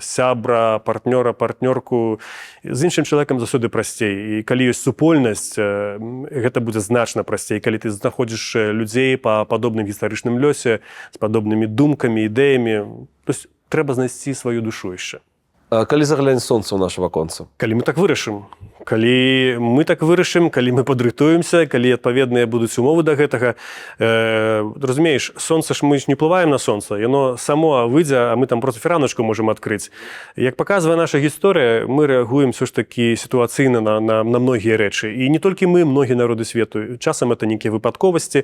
сябра, партнёра, партнёрку. З іншым чалавекам заўсёды прасцей. І калі ёсць супольнасць, гэта будзе значна прасцей. Калі ты знаходзіш людзей па падобным гістарычным лёсе, з падобнымі думкамі, ідэямі, то есть трэба знайсці сваю душу яшчэ. Калі заглянь сонца ў наша ваконца? Калі мы так вырашым. Калі мы так вырашым, калі мы падрыхтуемся, калі адпаведныя будуць умовы да гэтага, разумееш, сонца ж мы ж не плываем на сонца, яно само выйдзе, а мы там проста фіраначку можам адкрыць. Як паказвае наша гісторыя, мы рэагуем все ж такі сітуацыйна на многія рэчы. І не толькі мы, многія народы свету. Часам это нейкія выпадковасці.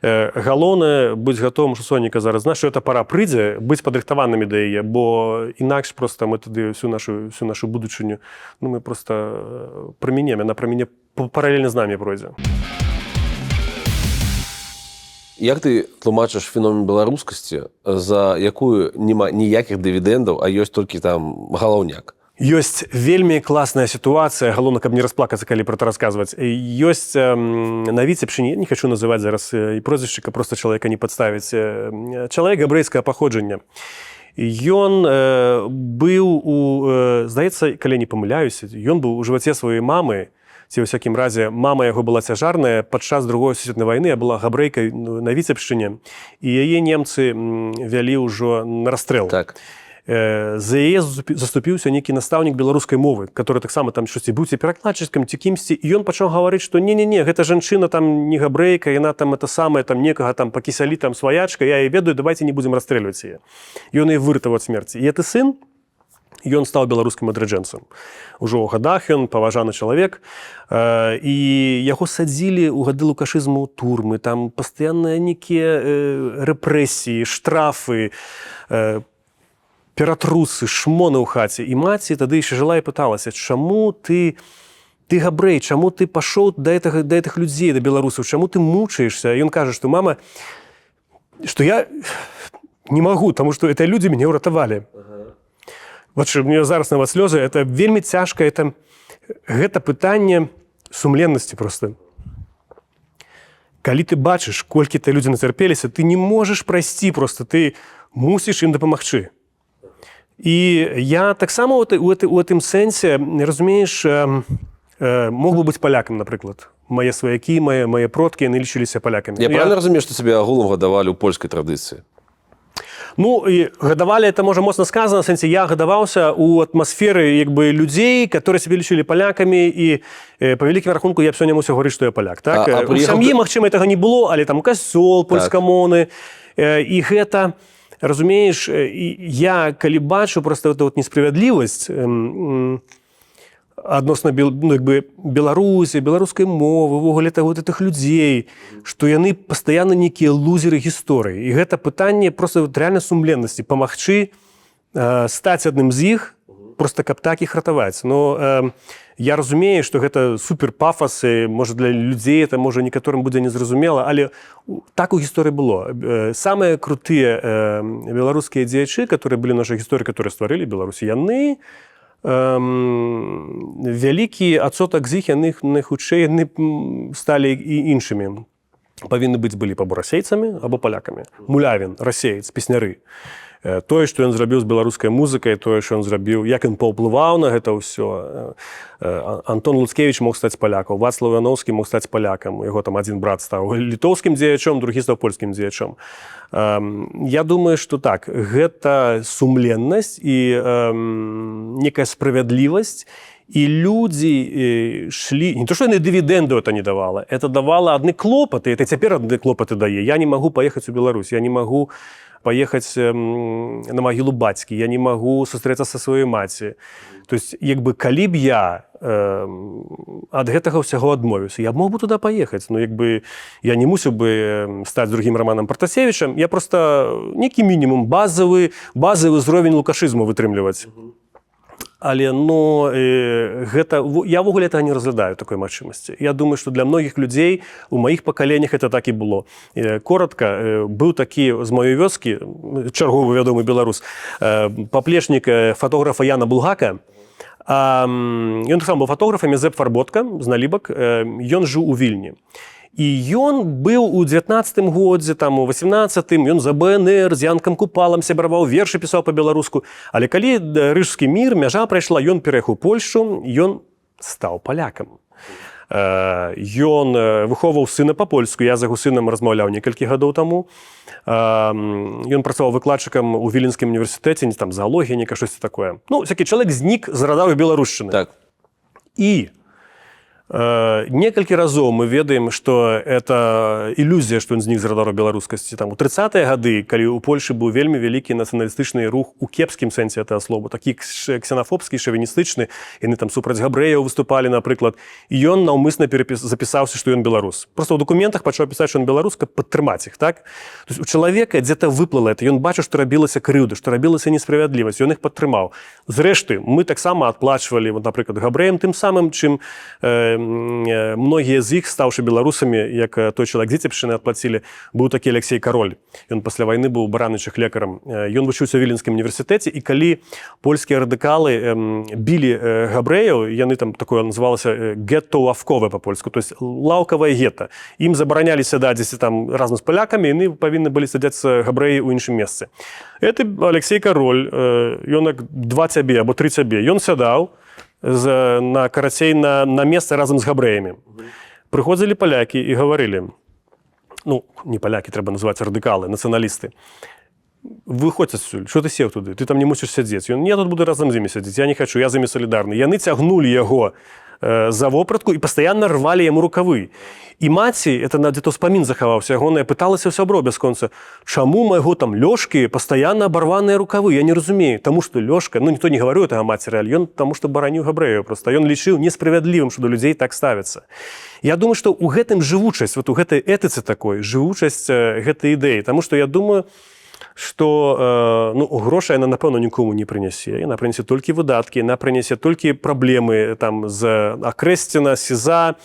Галоўнае быць гатовым, што Соніка зараз знае, што эта пара прыйдзе, быць падрыхтаванымі да яе, бо інакш проста мы тады всю нашу будучыню, мы проста променем, она паралельна з намі пройдзе. Як ты тлумачыш феномен беларускасці, за якую няма ніякіх дывідэндаў, а ёсць толькі там галаўняк? Ёсць вельмі класная сітуацыя, галоўна, каб не расплакацца, калі пра это расказваць. Ёсць на Віцебшчыне, не хочу называць зараз і прозвішчыка, проста чалавека не падставіць. Чалавек габрэйскага паходжання. Ён быў здаецца, калі не памыляюся, ён быў у жываце сваёй мамы, ці, ва ўсякім разе, мама яго была цяжарная падчас Другой сусветнай вайны, а была габрэйкай на Віцебшчыне, і яе немцы вялі ўжо на расстрэл. Так. За яе заступіўся нейкі настаўнік беларускай мовы, который таксама там штосьці быў ці перакладчыкам, ці кімсьці, і ён пачаў гаварыць, што не-не-не, гэта жанчына там не габрэйка, яна там это самае, там некага там пакісялі там сваячка, я яе ведаю, давайте не будзем расстрэльваць яе. Ён яе выратаваў ад смерці. І гэты сын, ён стаў беларускім адраджэнцам. Ужо ў гадах ён паважаны чалавек, і яго садзілі ў гады лукашызму ў турмы, там пастаянныя нейкія рэпрэсіі, штрафы, ператрусы, шмоны ў хаце. І маці тады яшчэ жыла і пыталася, чаму ты габрэй, чаму ты пашоў да гэтых людзей, да беларусаў, чаму ты мучаешься? Ён кажа, што мама, што я не магу, таму што это людзі мяне ўратавалі. Вот што мне зараз нават слёзы, это вельмі цяжка, гэта пытанне сумленнасці проста. Калі ты бачыш, колькі ты людзі нацярпеліся, ты не можаш прайсці проста, ты мусіш ім дапамагчы. І я таксама у гэтым сэнсе, разумееш, мог бы быць палякам, напрыклад. Мае сваякі, мае продкі, яны лічыліся палякамі. Я правильно разумею, што цябе агулам гадавалі ў польскай традыцыі? Ну, і гадавалі, это можа моцна сказана, в сэнсе, я гадаваўся ў атмасферы людзей, которые сябе лічылі палякамі, і па вялікім рахунку я б сёння мусіў гаварыць, што я паляк. Так? У сям'і, магчыма, гэтага не было, але там касцёл польскамоўны, і гэта... Разумееш, я, калі бачу проста эту несправядлівасць адносна Беларусі, беларускай мовы, увогуле гэтых людзей, што яны пастаянна нейкія лузеры гісторыі. І гэта пытанне проста рэальна сумленнасці, памагчы стаць адным з іх, проста каб так іх ратаваць. Но я разумею, што гэта супер-пафас, можа для людзей это можа некаторым будзе незразумела, але так у гісторыі было. Самыя крутыя беларускія дзеячы, которые былі нашай гісторыі, которые стварылі Беларусь, яны вялікі адсотак з іх, яны хутчэй сталі і іншымі. Павінны быць былі або расейцамі, або палякамі. Мулявін, расеец, песняры. Тое, што ён зрабіў з беларускай музыкай, тое, што ён зрабіў, як ён паўплываў на гэта ўсё. Антон Луцкевіч мог стаць палякам, Вацлаў Яноўскі мог стаць палякам, яго там адзін брат стаў літоўскім дзеячом, другі стаў польскім дзеячом. Я думаю, што так, гэта сумленнасць і некая справядлівасць, і людзі шлі, не то, што яны дывідэнду это не давала, это давала адны клопаты, это цяпер адны клопаты дае. Я не магу паехаць у Беларусь, я не магу паехаць на магілу бацькі, я не магу сустрэцца са сваёй маці. То есть, як бы, калі б я ад гэтага ўсяго адмовіўся, я мог бы туды паехаць, но як бы я не мусіў бы стаць другім Романам Пратасевічам, я проста нейкі мінімум базавы ўзровень лукашызму вытрымліваць. Але, ну, гэта, я ввогуле этого не разглядаю, такой магчымасці. Я думаю, што для многіх людзей у маіх пакаленнях это так і было. Коротка, быў такі з маёй вёскі, чарговы вядомы беларус, паплечнік фотографа Яна Булгака. Ён сам быў фотографам, Язэп Фарботка, з Налібак, ён жыў у Вільні. І ён быў у 19-м годзе, там, у 18-м, ён за БНР, з Янкам Купалам сябраваў, вершы пісаў па-беларуску. Але калі Рыжскі мір, мяжа прайшла, ён пераехаў у Польшчу, ён стаў палякам. Ён выхоўваў сына па-польску, я з яго сынам размаўляў некалькі гадоў таму. Ён працаваў выкладчыкам у Віленскім універсітэце, там, заалогія, нейка штосьці такое. Ну, всякі чалавек знік з радавай беларушчыны. Так. І Некалькі разоў мы ведаем, што это ілюзія, што ён знік з радару беларускасці. Там у 30-е гады, калі ў Польшы быў вельмі вялікі нацыяналістычны рух у кепскім сэнсе гэтага слова, такі ксенафобскі, шавіністычны, яны там супраць габрэяў выступалі, напрыклад, і ён наўмысна запісаўся, што ён беларус. Просто ў дакументах пачаў пісаць, што ён беларус, каб падтрымаць іх, так? То есть у чалавека дзе-то выплыла это, ён бачыў, што рабілася крыўда, што рабілася несправядлівасць, ён іх падтрымаў. Зрэшты, мы таксама адплачвалі, вот, напрыклад, габрэям тым самым, чым многія з іх, стаўшы беларусамі, як той чалавек Дзіцепшчыны адплацілі, быў такі Алексей Кароль. Ён пасля вайны быў баранычых лекарам. Ён вучыўся ў Віленскім універсітэце, і калі польскія радыкалы білі габрэяў, яны там такое называлася гетто-лаўковае па-польску, то есть лаўкавае гета. Ім забаранялі сядаць там разам з палякамі, яны павінны былі сядзяць габрэі ў іншым месцы. Это Алексей Кароль, ён як 2 цябе або 3 цябе, ён сядаў карацей на месца разам з габрэямі. Прыходзілі палякі і гаварылі, ну, не палякі, трэба называць радыкалы, нацыяналісты. Выходзь адсюль, што ты сеў туды? Ты там не мусіш сядзець. Ён, я тут буду разам з імі сядзець, я не хачу, я з імі салідарны. Яны цягнулі яго за вопратку і пастаянна рвалі яму рукавы. І маці, это дзе-то ўспамін захаваўся, ягоная пыталася ў сяброў бясконца, чаму майго там Лёшкі пастаянна абарваныя рукавы? Я не разумею, таму што Лёшка, ну ніхто не гаварыў гэтага мацеры, але ён таму што бараніў габрэяў, проста ён лічыў несправядлівым, што да людзей так ставяцца. Я думаю, што ў гэтым жывучасць, вот у гэтай этыцы такой, жывучасць гэтай ідэі, таму што я думаю, што ну, грошай яна, напэўна, нікому не прынясе. Яна прынясе толькі выдаткі, яна прынясе толькі праблемы там, з Акрэсціна, Сіза.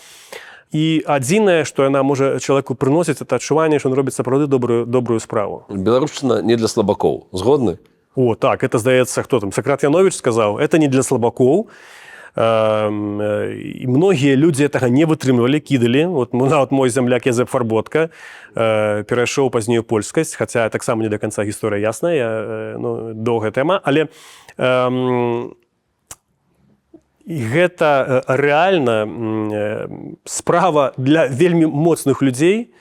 І адзінае, што яна можа чалавеку прыносіць, это адчуванне, што ён робіць сапраўды добрую справу. Беларушчына не для слабакоў. Згодны? О, так, это, здаецца, хто там? Сакрат Яновіч сказаў, это не для слабакоў. І многія людзі гэтага не вытрымлівалі, кідалі. Вот, нават мой зямляк Язэп Фарботка перайшоў пазней у польскасць, хаця таксама не да канца гісторыя ясная, ну, доўгая тэма, але гэта рэальна справа для вельмі моцных людзей,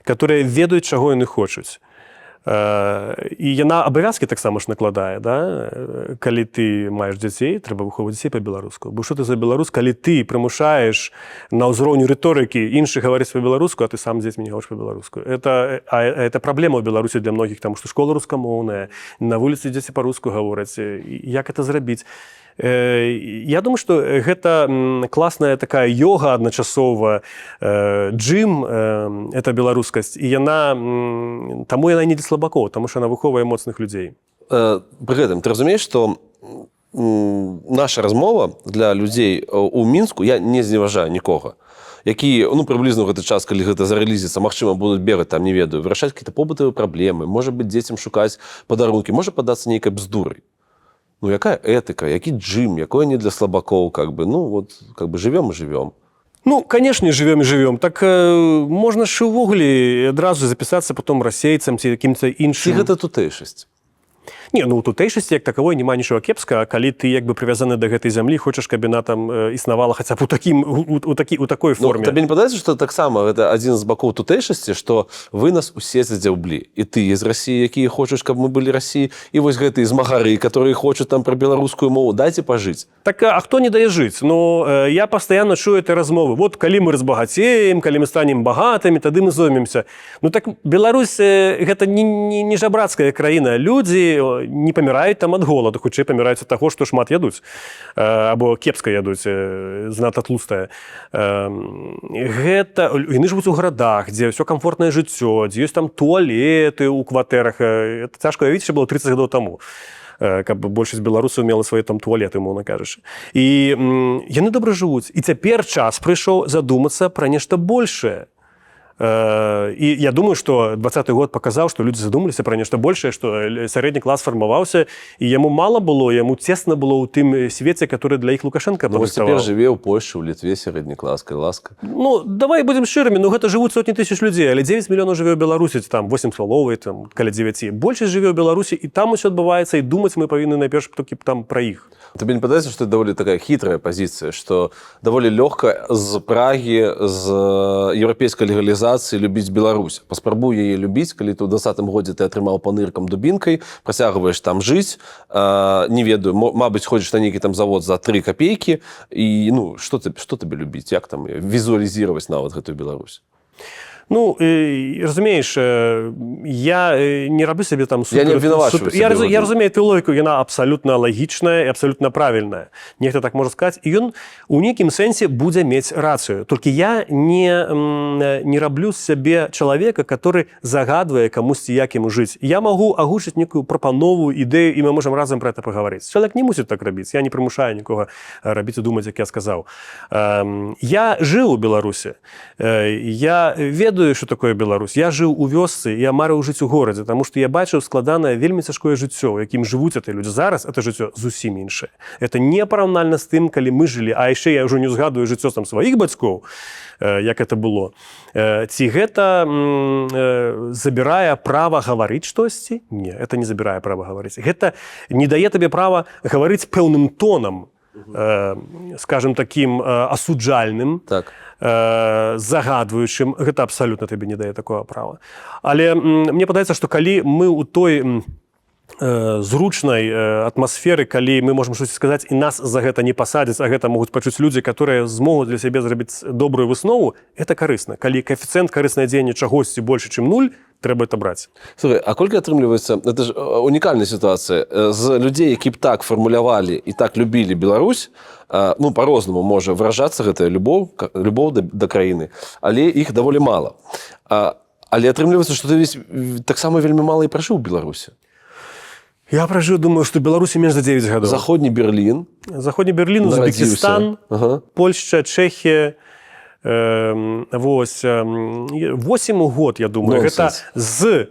которые ведаюць, чаго яны хочуць. І яна абавязкі таксама ж накладае, да? Калі ты маеш дзяцей, трэба выхоўваць дзяцей па-беларуску. Бо што ты за беларус, калі ты прымушаеш на ўзроўню рыторыкі іншых гаварыць па-беларуску, а ты сам з дзецьмі не гаворыш па-беларуску. Это праблема ў Беларусі для многіх, таму што школа рускамоўная, на вуліцы дзеці па-руску гавораць. Як это зрабіць? Я думаю, што гэта класная такая йога адначасова, джым, это беларускасць, і яна, таму яна не для слабакоў, таму што яна выхоўвае моцных людзей. Пры гэтым, ты разумееш, што наша размова для людзей у Мінску, я не зневажаю нікога, які, ну, прыблізна ў гэты час, калі гэта зарэлізіцца, магчыма, будуць бегаць, там, не ведаю, вырашаць какие-то побытавыя праблемы, можа быць, дзецям шукаць падарункі, можа падацца нейкай бздурай. Ну, якая этыка, які джим, якое не для слабакоў, как бы, ну, вот, как бы, живем и живем. Ну, конечно, живем и живем. Так можна ж увогуле адразу запісацца потом расейцам ці якім-то іншым. Ці гэта тутэйшасць? Не, ну, у тутэйшасці, як таковой, няма нічого кепска, калі ты, як бы, прывязаны да гэтай зямлі, хочаш, каб яна там існавала хаця б у такой форме. Ну, табе не падаецца, што таксама гэта адзін з бакоў тутэйшасці, што вы нас усе задзяўблі. І ты з Расіі, якія хочаш, каб мы былі Расіі, і вось гэтыя з Магары, которые хочуць там пра беларускую мову, дайце пажыць. Так, а хто не дае жыць? Ну, я пастаянна чую этой размовы. Вот, калі мы разбагацеем, калі мы станем багатымі, тады мы зоймемся. Ну, так, Беларусь, гэта не жабрацкая краіна. Людзі не паміраюць там ад голаду, хутчэй паміраюць ад таго, што шмат ядуць, або кепска ядуць, занадта тлустае. Гэта, яны жывуць у гарадах, дзе ўсё камфортнае жыццё, дзе ёсць там туалеты ў кватэрах. Это цяжка уявіць, што было 30 гадоў таму, каб большасць беларусаў мела свае там туалеты, мовна кажучы. І яны добра жывуць. І цяпер час прыйшоў задумацца пра нешта большае. І я думаю, што 20-й год паказаў, што людзі задумаліся пра нешта большае, што сярэдні клас фармаваўся, і яму мала было, яму цесна было ў тым свеце, который для іх Лукашенко Цяпер паставаў. жыве ў Польшы, ў Літве сярэдні клас, калі ласка. Ну, давай будзем шчырымі, ну гэта жывуць сотні тысяч людзей, але 9 мільёнаў жыве ў Беларусі, там 8 стваловай, там каля 9. Большасць жыве ў Беларусі, і там усё адбываецца, і думаць мы павінны найперш толькі там пра іх. Табе не падаецца, што это даволі такая хітрая пазіцыя, што даволі лёгка з Прагі, з еўрапейскай легалізацыі мотывізацыі любіць Беларусь. Паспрабуй яе любіць, калі ты ў 20-м годзе ты атрымаў паныркам дубінкай, працягваеш там жыць, не ведаю, мабыць, ходзіш на нейкі там завод за 3 копейкі, і ну, што табе любіць, як там візуалізировать нават гэтую Беларусь? Ну, разумееш, я не раблю себе там супер... Я не обвинувачиваю себя. Я разумею ту логіку, яна абсалютна лагічная і абсалютна правільная. Нехта так можа сказаць. І ён у нейкім сэнсе будзе мець рацыю. Толькі я не раблю з сябе чалавека, который загадвае камусьці, як яму жыць. Я магу агучыць некую прапанову, ідэю, і мы можам разам пра гэта пагаварыць. Чалавек не мусіць так рабіць. Я не прымушаю нікога рабіць і думаць, як я сказаў. Я жыў у Беларусі. Я ведаю, что такое Беларусь. Я жыў у вёсцы, я марыў жыць у горадзе, таму што я бачыў складанае, вельмі цяжкое жыццё, у якім жывуць гэтыя людзі. Зараз это жыццё зусім іншае. Это не параўнальна з тым, калі мы жылі, а яшчэ я ўжо не згадую жыццё там сваіх бацькоў, як это было. Ці гэта забірае права гаварыць штосьці? Не, это не забірае права гаварыць. Гэта не дае табе права гаварыць пэўным тонам, скажем, таким асуджальным, Так. Загадваючым, гэта абсалютна табе не дае такого права. Але мне падаецца, што калі мы ў той зручнай атмасферы, калі мы можам штось сказаць, і нас за гэта не пасадзяць, а гэта могуць пачуць людзі, которые змогуць для сябе зрабіць добрую выснову, это карысна. Калі коэфіцыент карыснае дзеяння чагосьці больше, чым 0, трэба это браць. Слухай, а колькі атрымліваецца, это ж унікальная сітуацыя, з людзей, які б так фармулявалі і так любілі Беларусь, ну, по-рознаму можа выражацца гэтая любоў да краіны, але іх даволі мала. Але атрымліваецца, што ты таксама вельмі мала і пражыў у Беларусі. Я пражыў, думаю, што Беларусі менш за 9 гадоў. Заходні Берлін. Заходні Берлін, Узбекістан, Польшча, Чэхія. Вось 8 год, я думаю. Гэта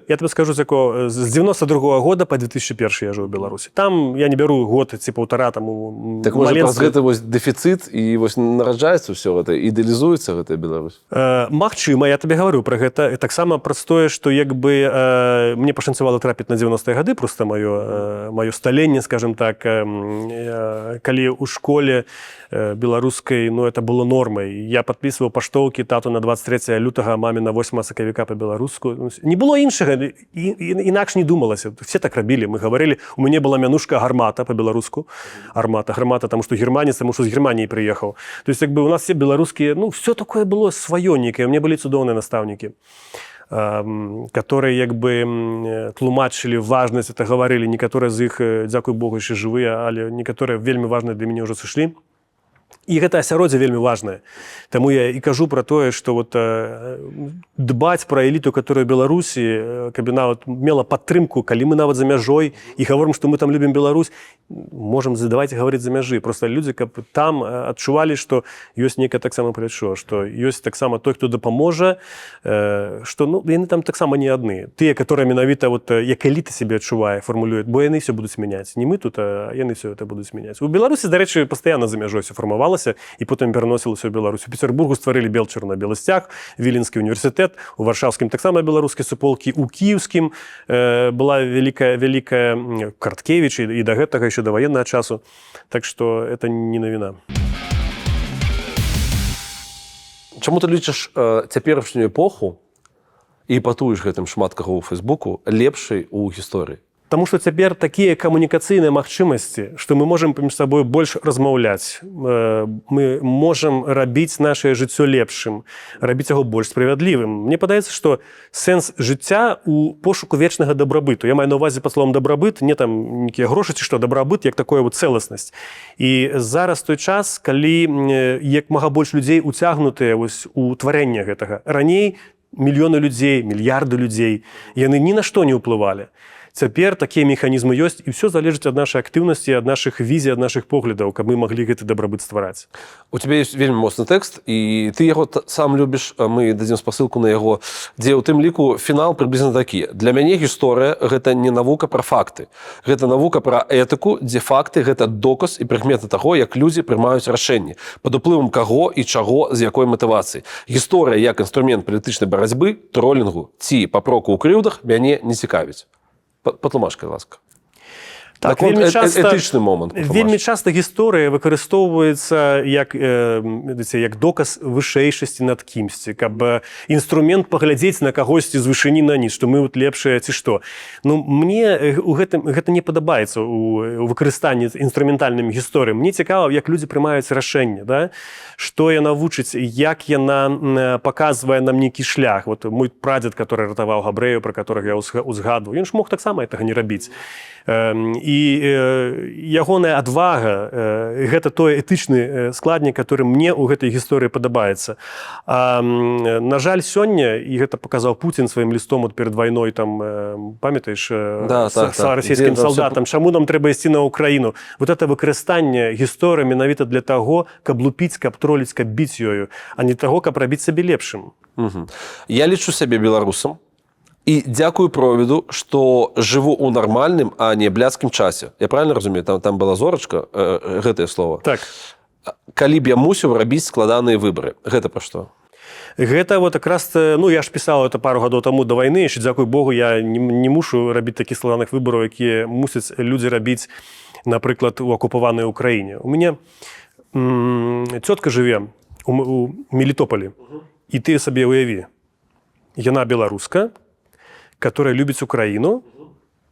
я тебе скажу, з 92-го года по 2001 я жыў у Беларусі. Там я не бяру год ці паўтара там у так можа праз гэты вось дэфіцыт і вось нараджаецца ўсё гэта, ідэалізуецца гэтая Беларусь. Магчыма, я табе гаварыў пра гэта. Таксама праз тое, што як бы мне пашанцавала трапіць на 90-е гады, проста маё сталенне, скажем так, калі ў школе беларускай, ну, это было нормай. Я подписываў паштоўкі тату на 23 лютага, маме на 8 сакавіка па-беларуску. Не было іншага, інакш не думалася. Все так рабілі, мы гаварылі. У мяне была мянушка гармата па-беларуску. Гармата, таму што германец, таму што з Германіі прыехаў. То есть, як бы у нас все беларускія, ну, все такое было сваё некае. У меня былі цудоўныя настаўнікі, которые як бы тлумачылі важнасць, это гаварылі. Некаторыя з іх, дзякуй Богу, яшчэ жывыя, але некаторыя вельмі важныя для мяне ўжо сышлі. І гэта асяроддзе вельмі важнае. Таму я і кажу пра тое, што вот дбаць пра эліту, которая ў Беларусі, каб яна мела падтрымку, калі мы нават за мяжой і гаворым, што мы там любім Беларусь, можам давайте гаварыць за мяжы. Проста людзі, каб там адчувалі, што ёсць нейкае таксама плячо, што ёсць таксама той, хто дапаможа, што ну, яны там таксама не адны. Тыя, которые менавіта вот, як эліта себе адчувае, фармулююць, бо яны все будуць мяняць. Не мы тут, а яны все это будуць мяняць. У Беларусі, дарэчы, пастаянна за мяжой все фармавалася, і потым пераносілася ў Беларусь. У Петербургу стварылі Бел-Чырвона-белы сцяг, Віленскі універсітэт, у варшаўскім таксама беларускія суполкі, у кіеўскім была вялікая Карткевіч і да гэтага яшчэ да ваеннага часу. Так што это не навіна. Чаму ты лічыш цяперашнюю эпоху і патуеш гэтым шмат каго ў Фейсбуку лепшай у гісторыі? Таму што цяпер такія камунікацыйныя магчымасці, што мы можам паміж сабой больш размаўляць. Мы можам рабіць нашае жыццё лепшым, рабіць яго больш справядлівым. Мне падаецца, што сэнс жыцця у пошуку вечнага дабрабыту. Я маю на ўвазе пад словам дабрабыт, не там нейкія грошы ці што, дабрабыт як такое вот цэласнасць. І зараз той час, калі як мага больш людзей уцягнутыя вось у тварэнне гэтага. Раней мільёны людзей, мільярды людзей, яны ні на што не ўплывалі. Цяпер такія механізмы ёсць, і ўсё залежыць ад нашай актыўнасці, ад нашых візій, ад нашых поглядаў, каб мы маглі гэты дабрабыт ствараць. У тебя ёсць вельмі моцны тэкст, і ты яго сам любіш, мы дадзім спасылку на яго, дзе ў тым ліку фінал прыблізна такі. Для мяне гісторыя – гэта не навука пра факты. Гэта навука пра этыку, дзе факты – гэта доказ і прыкметы таго, як людзі прымаюць рашэнні, пад уплывам каго і чаго, з якой матывацыі. Гісторыя як інструмент палітычнай барацьбы, тролінгу ці папроку ў крыўдах мяне не цікавіць. Патлумачка, ласка. Так, вельмі этычны момант. Вельмі часта гісторыя выкарыстоўваецца як доказ вышэйшасці над кімсьці, каб інструмент паглядзець на кагосьці з вышыні на ніс, што мы вот лепшыя ці што. Ну, мне гэта не падабаецца у выкарыстанні інструментальнымі гісторыямі. Мне цікава, як людзі прымаюць рашэнне, да? Што яна вучыць, як яна паказвае нам нейкі шлях. Вот мой прадзед, который ратаваў габрэяў, пра которых я узгадваў, ён ж мог таксама гэтага не рабіць. І ягоная адвага гэта той этычны складнік, который мне ў гэтай гісторыі падабаецца. На жаль, сёння, і гэта паказаў Путін сваім лістом перад вайной, там, памятаеш, расійскім салдатам, чаму нам трэба ісці на Украіну. Вот это выкарыстанне гісторыі менавіта для таго, каб лупіць, каб троліць, каб біць ёю, а не таго, каб рабіць сабе лепшым. Я лічу сябе беларусам. І дзякую провіду, што жыву ў нармальным, а не бляцкім часе. Я правильно разумею? Там была зорачка, гэтае слово. Так. Калі б я мусіў рабіць складаныя выбары. Гэта пра што? Гэта вот якраз, ну, я ж пісаў это пару гадоў таму да вайны, яшчэ, дзякуй Богу, я не мушу рабіць такіх складаных выбараў, якія мусяць людзі рабіць, напрыклад, у акупаванай Украіне. У мяне цётка жыве у Мелітополі, і ты сабе уяві. Яна беларуска, которая любіць Украіну,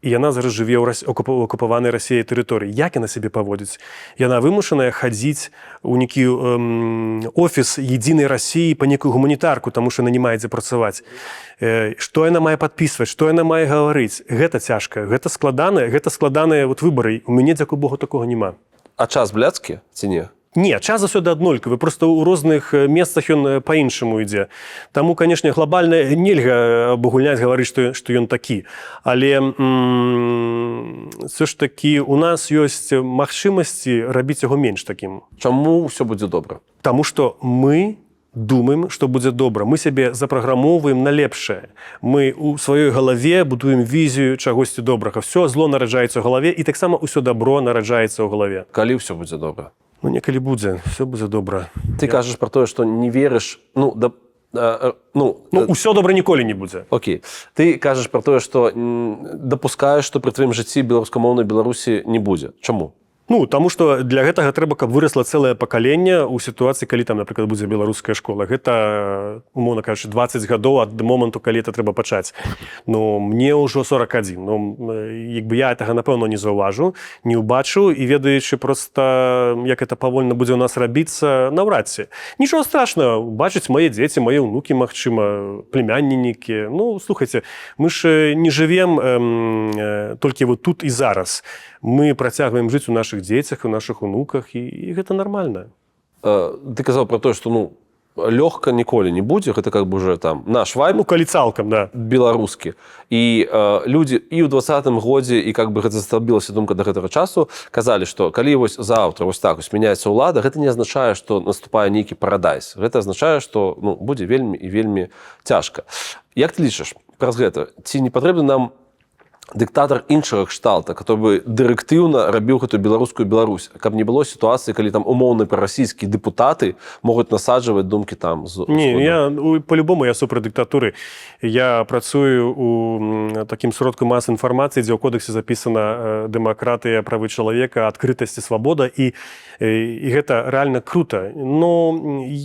і яна зараз жыве ў акупаванай Расіяй тэрыторыі. Як яна сябе паводзіць? Яна вымушаная хадзіць у нейкі офіс едзінай Расіі па нейкую гуманітарку, таму што яна не мае дзе працаваць. Што яна мае падпісваць, што яна мае гаварыць? Гэта цяжка, гэта складаныя выбары. У мяне, дзякуй Богу, такога няма. А час бляцкі ці не? Не, час заўсёды аднолькавы, проста ў розных месцах ён па-іншаму ідзе. Таму, канешне, глобальна нельга абагульняць, гаварыць, што ён такі. Але ўсё ж такі у нас ёсць магчымасці рабіць яго менш такім. Чаму ўсё будзе добра? Таму што мы думаем, што будзе добра. Мы сябе запраграмоўваем на лепшае. Мы ў сваёй галаве будуем візію чагосьці добрага. Всё зло нараджаецца ў галаве, і таксама ўсё дабро нараджаецца ў галаве. Калі ўсё будзе добра? Ну, некалі будзе, все будзе добра. Ты кажаш пра тое, што не верыш... Усё добра ніколі не будзе. Окей. Ты кажаш пра тое, што дапускаеш, што пры тваім жыцці беларускамоўнай Беларусі не будзе. Чаму? Ну, таму што для гэтага трэба, каб вырасла цэлае пакаленне ў сітуацыі, калі там, напрыклад, будзе беларуская школа. Гэта, умоўна кажучы, 20 гадоў ад моманту, калі это трэба пачаць. Ну, мне ўжо 41. Ну, як бы я гэтага, напэўна, не заўважу, не ўбачу, і ведаючы проста, як это павольна будзе ў нас рабіцца, наўрад ці. Нічога страшнага, бачыць мае дзеці, мае ўнукі, магчыма, племяннікі. Ну, слухайце, мы ж не жывем толькі вот тут і зараз. Мы працягваем жыць у нашых дзецях, у нашых унуках, і гэта нармальна. Ты казаў пра тое, што лёгка ніколі не будзе, гэта как бы уже там наш вайб. Ну, калі цалкам, да. Беларускі. І людзі і ў 20-м годзе, і как бы гэта засталбілася думка да гэтага часу, казалі, што калі вось заўтра вось так змяняецца ўлада, гэта не азначае, што наступае нейкі парадайз. Гэта азначае, што будзе вельмі і вельмі цяжка. Як ты лічыш праз гэта? Ці не патрэбна нам дыктатар іншага кшталта, который бы дырэктыўна рабіў гэтую беларускую Беларусь, каб не было сітуацыі, калі там умоўны прарасійскія дэпутаты могуць насаджваць думкі там з... Не, по-любому я супраць дыктатуры. Я працую у такім сродку масы інфармацыі, дзе ў кодексе запісана дэмакратыя, правы чалавека, адкрытасць і свабода, і гэта рэальна крута. Но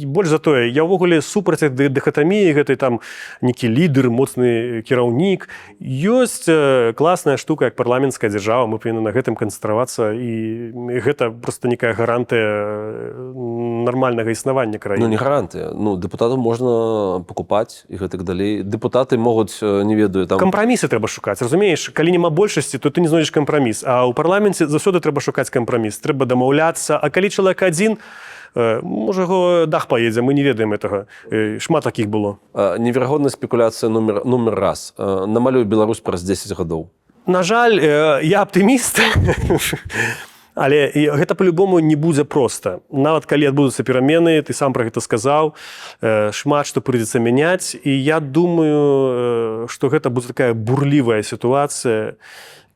больш за тое, я ўвогуле супраць дыхатаміі, гэтай там нейкі лідар, моцны кіраўнік. Ёсць класная штука, як парламенцкая дзяржава, мы павінны на гэтым канцэнтравацца, і гэта проста некая гарантыя нармальнага існавання краіны. Ну, не гарантыя. Ну, дэпутатаў можна пакупаць і гэтак далей. Дэпутаты могуць, не ведаю, там... Кампрамісы трэба шукаць, разумееш? Калі няма большасці, то ты не знойдзеш кампраміс. А ў парламенце заўсёды трэба шукаць кампраміс. Трэба дамаўляцца. А калі чалавек адзін, можа, яго дах паедзе, мы не ведаем этого. Шмат такіх было. Неверагодная спекуляцыя нумер раз. Намалюй Беларусь праз 10 гадоў. На жаль, я аптыміст, але гэта по-любому не будзе проста. Нават калі адбудуцца перамены, ты сам пра гэта сказаў, шмат што прыйдзецца мяняць, і я думаю, што гэта будзе такая бурлівая сітуацыя,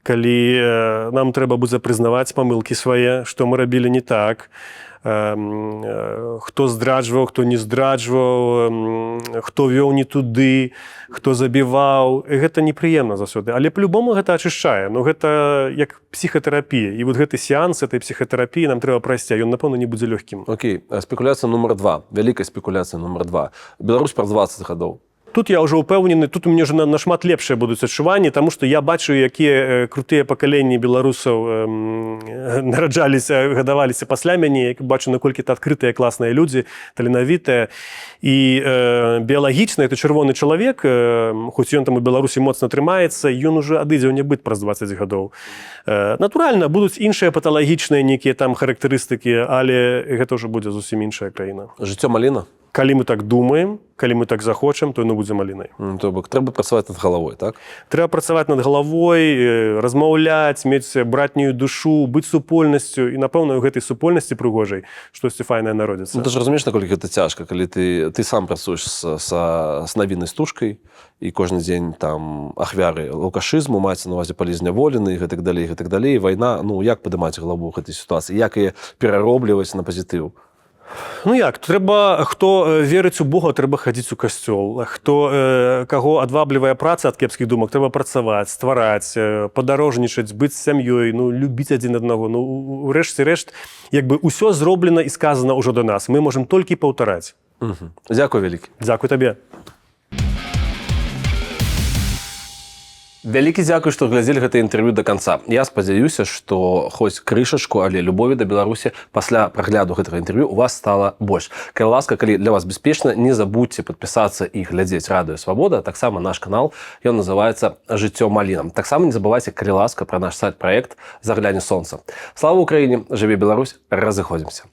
калі нам трэба будзе прызнаваць памылкі свае, што мы рабілі не так, хто здраджваў, хто не здраджваў, хто вёў не туды, хто забіваў. Гэта непрыемна заўсёды. Але по-любому гэта ачышчае. Ну, гэта як псіхатэрапія. І вот гэты сеанс этой псіхатэрапіі нам трэба прайсці, а ён, напэўна, не будзе лёгкім. Окей, спекуляцыя нумар 2. Вялікая спекуляцыя нумар 2. Беларусь праз 20 гадоў. Тут я ўжо ўпэўнены, тут у мяне ўжо нашмат лепшыя будуць адчуванні, таму што я бачу, якія крутыя пакаленні беларусаў нараджаліся, гадаваліся пасля мяне, бачу, наколькі это адкрытыя класныя людзі, таленавітыя. І біялагічна это чырвоны чалавек, хоць ён там у Беларусі моцна трымаецца, ён ужо адыдзе ў нябыт праз 20 гадоў. Натуральна, будуць іншыя паталагічныя нейкія там характарыстыкі, але гэта ўжо будзе зусім іншая краіна. Жыццё маліна? Калі мы так думаем, калі мы так захочам, то яно будзе малінай. То бок трэба працаваць над галавой, так? Трэба працаваць над галавой, размаўляць, мець братнюю душу, быць супольнасцю, і, напэўна, у гэтай супольнасці прыгожай штосьці файнае народзіцца. Ну, ты ж разумееш, наколькі гэта цяжка, калі ты сам працуеш с навіннай стужкай, і кожны дзень там ахвяры алкашызму, маецца на увазе палізняволены, і гэтак далей, вайна, ну, як падымаць галаву ў гэтай сітуацыі, як яе пераробліваць на пазітыў? Ну як, трэба, хто верыць у Бога, трэба хадзіць у касцёл. Каго адваблівае праца ад кепскіх думак, трэба працаваць, ствараць, падарожнічаць, быць з сям'ёй, ну, любіць адзін аднаго. Ну, у рэшце рэшт, як бы ўсё зроблена і сказана ўжо да нас. Мы можам толькі паўтараць. Дзякуй вялікі. Дзякуй табе. Вялікі дзякуй, што глядзелі гэта інтэрв'ю да канца. Я спадзяюся, што хоць крышачку, але любові да Беларусі пасля прагляду гэтага інтэрв'ю у вас стала больш. Калі ласка, калі для вас бяспечна, не забудзьце падпісацца і глядзець Радыё Свабода, таксама наш канал, ён называецца «Жыццё малінам». Таксама не забывайце, калі ласка, пра наш сайт-праект «Загляне сонца». Слава Украіне, жыве Беларусь, разыходзімся.